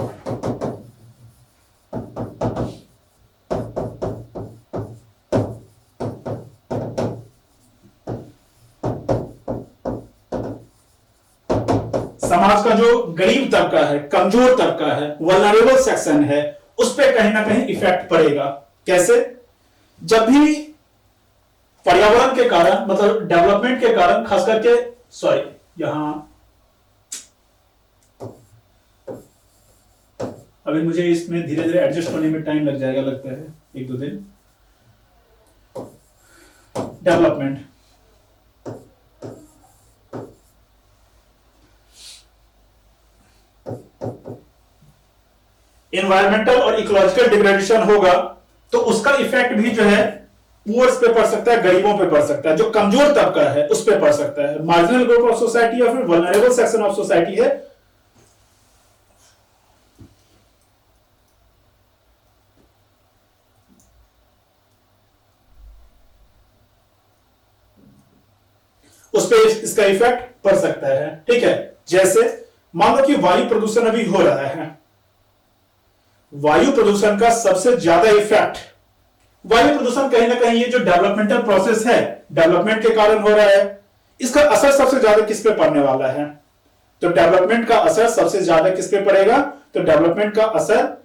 समाज का जो गरीब तबका है, कमजोर तबका है, वल्नरेबल सेक्शन है, उस पर कहीं ना कहीं इफेक्ट पड़ेगा। कैसे? जब भी पर्यावरण के कारण, मतलब डेवलपमेंट के कारण, खास करके यहां अभी मुझे इसमें धीरे धीरे एडजस्ट होने में टाइम लग जाएगा, लगता है 1-2 दिन। डेवलपमेंट, एनवायरमेंटल और इकोलॉजिकल डिग्रेडेशन होगा तो उसका इफेक्ट भी जो है पुअर्स पे पड़ सकता है, गरीबों पे पड़ सकता है, जो कमजोर तबका है उस पे पड़ सकता है, मार्जिनल ग्रुप ऑफ सोसाइटी या फिर वल्नरेबल सेक्शन ऑफ सोसाइटी है। उस पे इसका इफेक्ट पड़ सकता है। ठीक है, जैसे मान लो कि वायु प्रदूषण अभी हो रहा है, वायु प्रदूषण का सबसे ज्यादा इफेक्ट, वायु प्रदूषण कहीं ना कहीं ये जो डेवलपमेंटल प्रोसेस है, डेवलपमेंट के कारण हो रहा है, इसका असर सबसे ज्यादा किस पे पड़ने वाला है? तो डेवलपमेंट का असर सबसे ज्यादा किस पे पड़ेगा? तो डेवलपमेंट का असर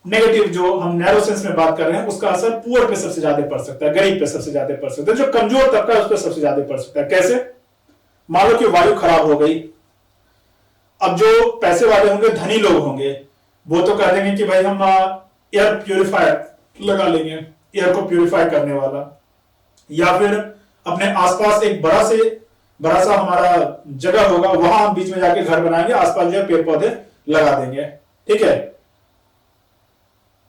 नेगेटिव, जो हम नैरो सेंस में बात कर रहे हैं, उसका असर पुअर पे सबसे ज्यादा पड़ सकता है, गरीब पे सबसे ज्यादा पड़ सकता है, जो कमजोर तबका है उस पर सबसे ज्यादा पड़ सकता है। कैसे? मान लो कि वायु खराब हो गई, अब जो पैसे वाले होंगे, धनी लोग होंगे, वो तो कह देंगे कि भाई हम एयर प्यूरिफायर लगा लेंगे, एयर को प्यूरिफाई करने वाला, या फिर अपने आसपास एक बड़ा सा हमारा जगह होगा, वहां हम बीच में जाके घर बनाएंगे, आसपास जो है पेड़ पौधे लगा देंगे। ठीक है,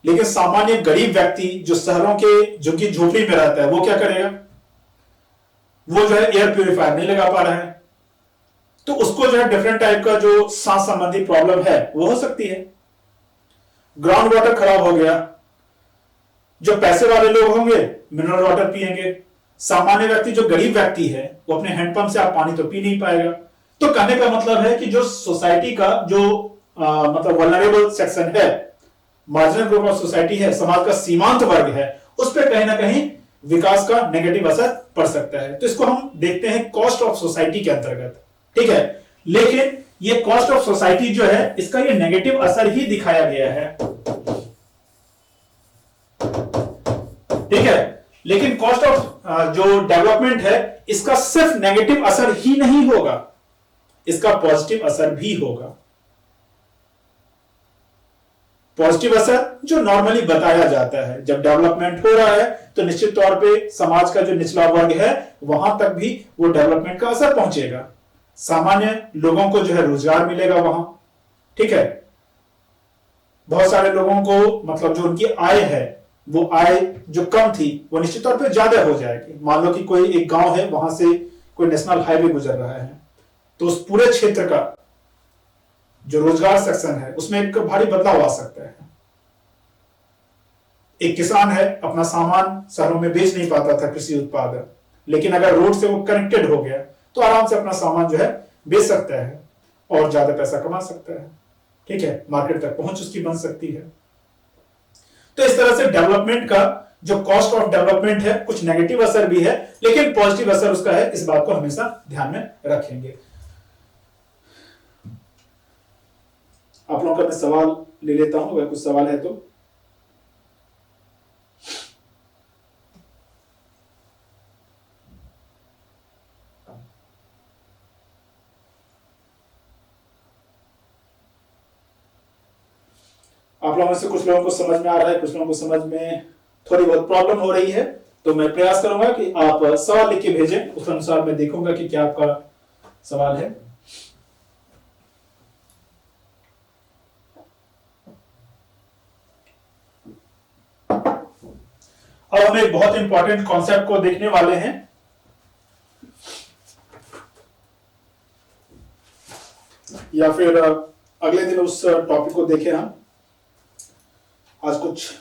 लेकिन सामान्य गरीब व्यक्ति जो शहरों के झुग्गी झोपड़ी में रहता है, वो क्या करेगा? वो जो है एयर प्यूरिफायर नहीं लगा पा रहा है, तो उसको जो है डिफरेंट टाइप का जो सांस संबंधी प्रॉब्लम है वो हो सकती है। ग्राउंड वाटर खराब हो गया, जो पैसे वाले लोग होंगे मिनरल वाटर पिएंगे, सामान्य व्यक्ति जो गरीब व्यक्ति है वो अपने हैंडपंप से आप पानी तो पी नहीं पाएगा। तो कहने का मतलब है कि जो सोसाइटी का जो मतलब वल्नरेबल सेक्शन है, मार्जिनल ग्रुप ऑफ सोसाइटी है, समाज का सीमांत वर्ग है, उस पर कहीं ना कहीं विकास का नेगेटिव असर पड़ सकता है। तो इसको हम देखते हैं कॉस्ट ऑफ सोसाइटी के अंतर्गत, ठीक है। लेकिन ये कॉस्ट ऑफ सोसाइटी जो है इसका ये नेगेटिव असर ही दिखाया गया है, ठीक है। लेकिन कॉस्ट ऑफ जो डेवलपमेंट है इसका सिर्फ नेगेटिव असर ही नहीं होगा, इसका पॉजिटिव असर भी होगा। पॉजिटिव असर जो नॉर्मली बताया जाता है, जब डेवलपमेंट हो रहा है तो निश्चित तौर पे समाज का जो निचला वर्ग है वहां तक भी वो डेवलपमेंट का असर पहुंचेगा, सामान्य लोगों को जो है रोजगार मिलेगा वहां, ठीक है। बहुत सारे लोगों को मतलब जो उनकी आय है वो आय जो कम थी वो निश्चित तौर पे ज्यादा हो जाएगी। मान लो कि कोई एक गांव है, वहां से कोई नेशनल हाईवे गुजर रहा है, तो उस पूरे क्षेत्र का जो रोजगार सेक्शन है उसमें एक भारी बदलाव आ सकता है। एक किसान है, अपना सामान शहरों में बेच नहीं पाता था कृषि उत्पाद, लेकिन अगर रोड से वो कनेक्टेड हो गया तो आराम से अपना सामान जो है बेच सकता है और ज्यादा पैसा कमा सकता है, ठीक है। मार्केट तक पहुंच उसकी बन सकती है। तो इस तरह से डेवलपमेंट का जो कॉस्ट ऑफ डेवलपमेंट है कुछ नेगेटिव असर भी है, लेकिन पॉजिटिव असर उसका है, इस बात को हमेशा ध्यान में रखेंगे। आप लोगों का मैं सवाल ले लेता हूं, अगर कुछ सवाल है तो। आप लोगों में से कुछ लोगों को समझ में आ रहा है, कुछ लोगों को समझ में थोड़ी बहुत प्रॉब्लम हो रही है, तो मैं प्रयास करूंगा कि आप सवाल लिख के भेजें, उस अनुसार मैं देखूंगा कि क्या आपका सवाल है। अब हम एक बहुत इंपॉर्टेंट कॉन्सेप्ट को देखने वाले हैं, या फिर अगले दिन उस टॉपिक को देखें हम। आज कुछ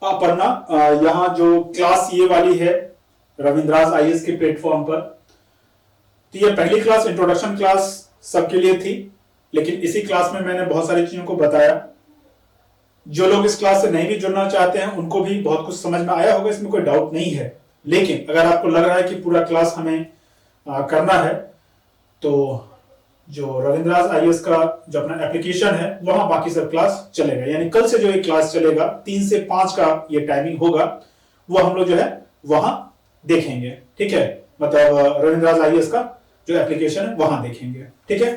आप पढ़ना, यहां जो क्लास ये वाली है रविंद्रास आईएएस के प्लेटफॉर्म पर, तो ये पहली क्लास इंट्रोडक्शन क्लास सबके लिए थी, लेकिन इसी क्लास में मैंने बहुत सारी चीजों को बताया। जो लोग इस क्लास से नहीं भी जुड़ना चाहते हैं उनको भी बहुत कुछ समझ में आया होगा, इसमें कोई डाउट नहीं है। लेकिन अगर आपको लग रहा है कि पूरा क्लास हमें करना है, तो जो रविंद्रास आईएएस का जो अपना एप्लीकेशन है वहां बाकी सब क्लास चलेगा। यानी कल से जो ये क्लास चलेगा 3 से 5 का ये टाइमिंग होगा, वो हम लोग जो है वहां देखेंगे, ठीक है। मतलब रविंद्रास आईएएस का जो एप्लीकेशन है वहां देखेंगे, ठीक है।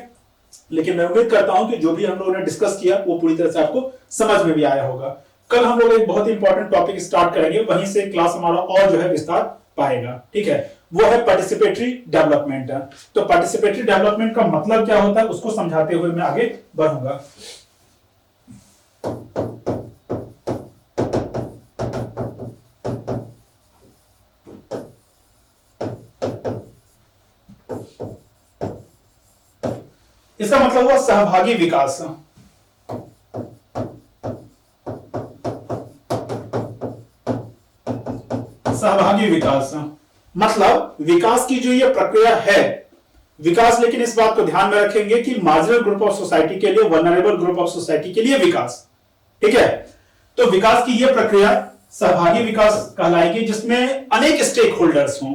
लेकिन मैं उम्मीद करता हूं कि जो भी हम लोगों ने डिस्कस किया वो पूरी तरह से आपको समझ में भी आया होगा। कल हम लोग एक बहुत ही इंपॉर्टेंट टॉपिक स्टार्ट करेंगे, वहीं से क्लास हमारा और जो है विस्तार पाएगा, ठीक है। वो है पार्टिसिपेटरी डेवलपमेंट। तो पार्टिसिपेटरी डेवलपमेंट का मतलब क्या होता है उसको समझाते हुए मैं आगे बढ़ूंगा। इसका मतलब हुआ सहभागी विकास। सहभागी विकास मतलब विकास की जो ये प्रक्रिया है, विकास, लेकिन इस बात को ध्यान में रखेंगे कि मार्जिनल ग्रुप ऑफ सोसाइटी के लिए, वल्नरेबल ग्रुप ऑफ सोसाइटी के लिए विकास, ठीक है। तो विकास की यह प्रक्रिया सहभागी विकास कहलाएगी, जिसमें अनेक स्टेक होल्डर्स हों।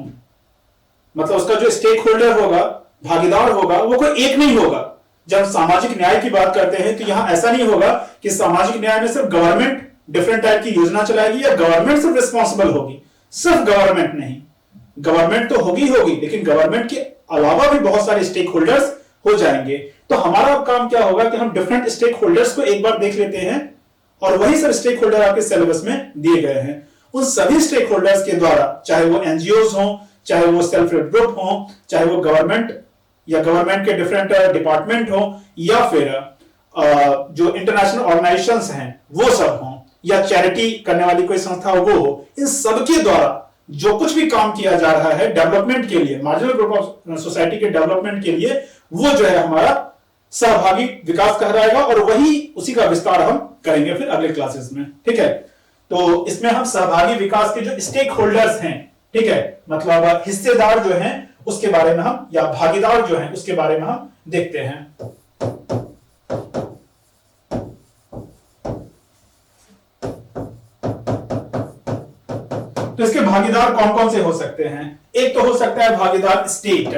मतलब उसका जो स्टेक होल्डर होगा, भागीदार होगा, वो कोई एक नहीं होगा। जब सामाजिक न्याय की बात करते हैं तो यहां ऐसा नहीं होगा कि सामाजिक न्याय में सिर्फ गवर्नमेंट डिफरेंट टाइप की योजना चलाएगी या गवर्नमेंट सिर्फ रिस्पॉन्सिबल होगी। सिर्फ गवर्नमेंट नहीं, गवर्नमेंट तो होगी, लेकिन गवर्नमेंट के अलावा भी बहुत सारे स्टेक होल्डर्स हो जाएंगे। तो हमारा काम क्या होगा कि हम डिफरेंट स्टेक होल्डर्स को एक बार देख लेते हैं, और वही सब स्टेक होल्डर आपके सिलेबस में दिए गए हैं। उन सभी स्टेक होल्डर्स के द्वारा, चाहे वो एनजीओ हो, चाहे वो सेल्फ हेल्प ग्रुप हो, चाहे वो गवर्नमेंट या गवर्नमेंट के डिफरेंट डिपार्टमेंट हो, या फिर जो इंटरनेशनल ऑर्गेनाइजेशंस हैं वो सब हो, या चैरिटी करने वाली कोई संस्था हो वो हो, इन सबके द्वारा जो कुछ भी काम किया जा रहा है डेवलपमेंट के लिए, मार्जिनल ग्रुप ऑफ सोसाइटी के डेवलपमेंट के लिए, वो जो है हमारा सहभागी विकास कहलाएगा, और वही उसी का विस्तार हम करेंगे फिर अगले क्लासेस में। ठीक है, तो इसमें हम सहभागी विकास के जो स्टेक होल्डर्स हैं, ठीक है, मतलब हिस्सेदार जो हैं उसके बारे में हम, या भागीदार जो हैं उसके बारे में हम देखते हैं। तो इसके भागीदार कौन कौन से हो सकते हैं? एक तो हो सकता है भागीदार स्टेट,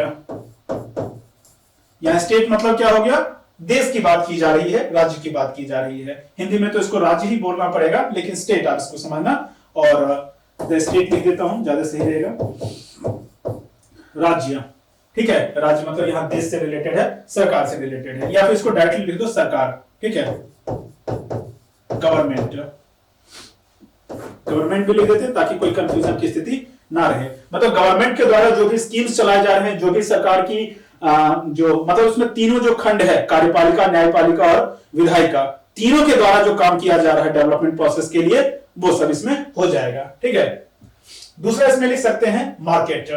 या स्टेट मतलब क्या हो गया, देश की बात की जा रही है, राज्य की बात की जा रही है। हिंदी में तो इसको राज्य ही बोलना पड़ेगा, लेकिन स्टेट आप इसको समझना, और द स्टेट लिख देता हूं, ज्यादा सही रहेगा। राज्य, ठीक है, राज्य मतलब यहां देश से रिलेटेड है, सरकार से रिलेटेड है, या फिर इसको डायरेक्टली लिख दो सरकार, ठीक है, गवर्नमेंट, गवर्नमेंट भी लिख देते हैं ताकि कोई कंफ्यूजन की स्थिति ना रहे। मतलब गवर्नमेंट के द्वारा जो भी स्कीम्स चलाए जा रहे हैं, जो भी सरकार की जो मतलब उसमें तीनों जो खंड है, कार्यपालिका, न्यायपालिका और विधायिका, तीनों के द्वारा जो काम किया जा रहा है डेवलपमेंट प्रोसेस के लिए, वो सब इसमें हो जाएगा। ठीक है, दूसरा इसमें लिख सकते हैं मार्केट,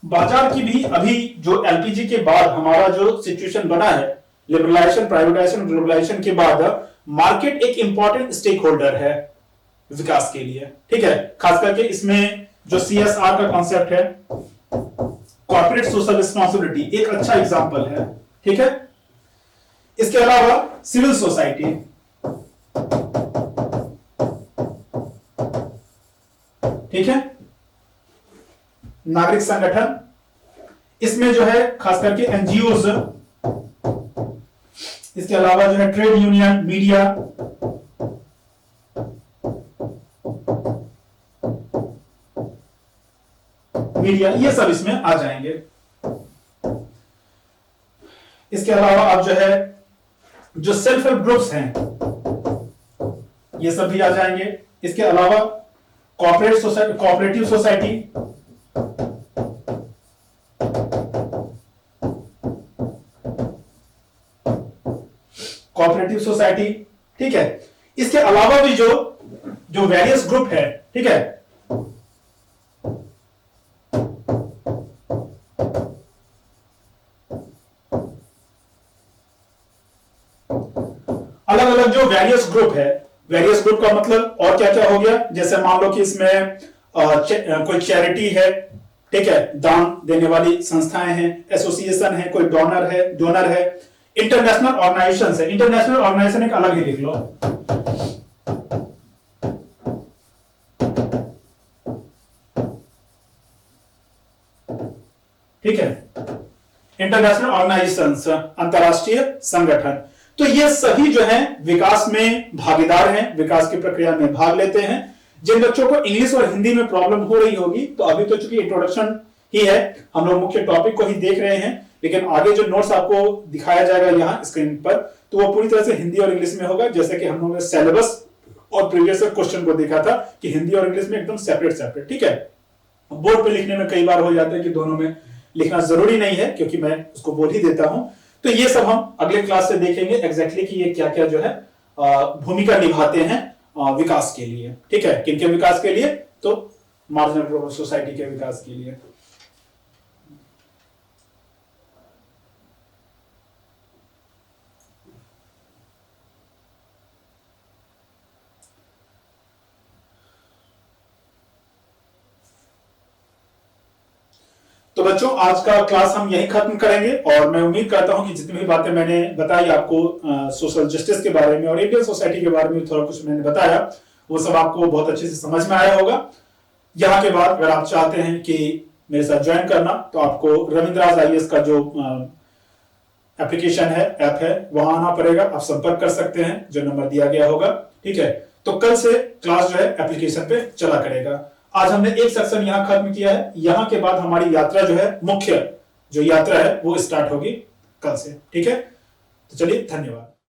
बाजार की भी अभी जो एलपीजी के बाद हमारा जो सिचुएशन बना है, लिबरलाइजेशन, प्राइवेटाइजेशन, ग्लोबलाइजेशन के बाद मार्केट एक इंपॉर्टेंट स्टेक होल्डर है विकास के लिए। ठीक है, खास करके इसमें जो सीएसआर का कॉन्सेप्ट है, कॉर्पोरेट सोशल रिस्पॉन्सिबिलिटी, एक अच्छा एग्जांपल है। ठीक है, इसके अलावा सिविल सोसाइटी, ठीक है, नागरिक संगठन, इसमें जो है खास करके एनजीओज, इसके अलावा जो है ट्रेड यूनियन, मीडिया, ये सब इसमें आ जाएंगे। इसके अलावा अब जो है जो सेल्फ हेल्प ग्रुप्स हैं ये सब भी आ जाएंगे। इसके अलावा कोऑपरेटिव सोसाइटी, ठीक है। इसके अलावा भी जो वेरियस ग्रुप है, ठीक है, अलग अलग जो वेरियस ग्रुप है, वेरियस ग्रुप का मतलब और क्या क्या हो गया, जैसे मान लो कि इसमें कोई चैरिटी है, ठीक है, दान देने वाली संस्थाएं हैं, एसोसिएशन है, कोई डोनर है, इंटरनेशनल ऑर्गेनाइजेशन है, इंटरनेशनल ऑर्गेनाइजेशन एक अलग ही लिख लो, ठीक है, इंटरनेशनल ऑर्गेनाइजेशंस, अंतरराष्ट्रीय संगठन। तो ये सभी जो हैं विकास में भागीदार हैं, विकास की प्रक्रिया में भाग लेते हैं। जिन बच्चों को इंग्लिश और हिंदी में प्रॉब्लम हो रही होगी, तो अभी तो चूंकि इंट्रोडक्शन ही है, हम लोग मुख्य टॉपिक को ही देख रहे हैं, लेकिन आगे जो नोट्स आपको दिखाया जाएगा यहाँ स्क्रीन पर, तो वो पूरी तरह से हिंदी और इंग्लिश में होगा। जैसे कि हम लोगों ने सिलेबस और प्रीवियस क्वेश्चन को देखा था कि हिंदी और इंग्लिश में एकदम सेपरेट, ठीक है। बोर्ड पे लिखने में कई बार हो जाता है कि दोनों में लिखना जरूरी नहीं है, क्योंकि मैं उसको बोल ही देता हूं। तो ये सब हम अगले क्लास से देखेंगे एग्जैक्टली कि ये क्या क्या जो है भूमिका निभाते हैं विकास के लिए, ठीक है। किनके विकास के लिए? तो मार्जिनल सोसाइटी के विकास के लिए। तो बच्चों, आज का क्लास हम यही खत्म करेंगे, और मैं उम्मीद करता हूं कि जितनी भी बातें मैंने बताई आपको सोशल जस्टिस के बारे में और इंडियन सोसाइटी के बारे में थोड़ा कुछ मैंने बताया, वो सब आपको बहुत अच्छे से समझ में आया होगा। यहाँ के बाद अगर आप चाहते हैं कि मेरे साथ ज्वाइन करना, तो आपको रविंद्राज IAS का जो एप्लीकेशन है, ऐप है, वहां आना पड़ेगा। आप संपर्क कर सकते हैं, जो नंबर दिया गया होगा, ठीक है। तो कल से क्लास जो है एप्लीकेशन पे चला करेगा। आज हमने एक सेक्शन यहां खत्म किया है, यहां के बाद हमारी यात्रा जो है, मुख्य जो यात्रा है, वो स्टार्ट होगी कल से, ठीक है। तो चलिए, धन्यवाद।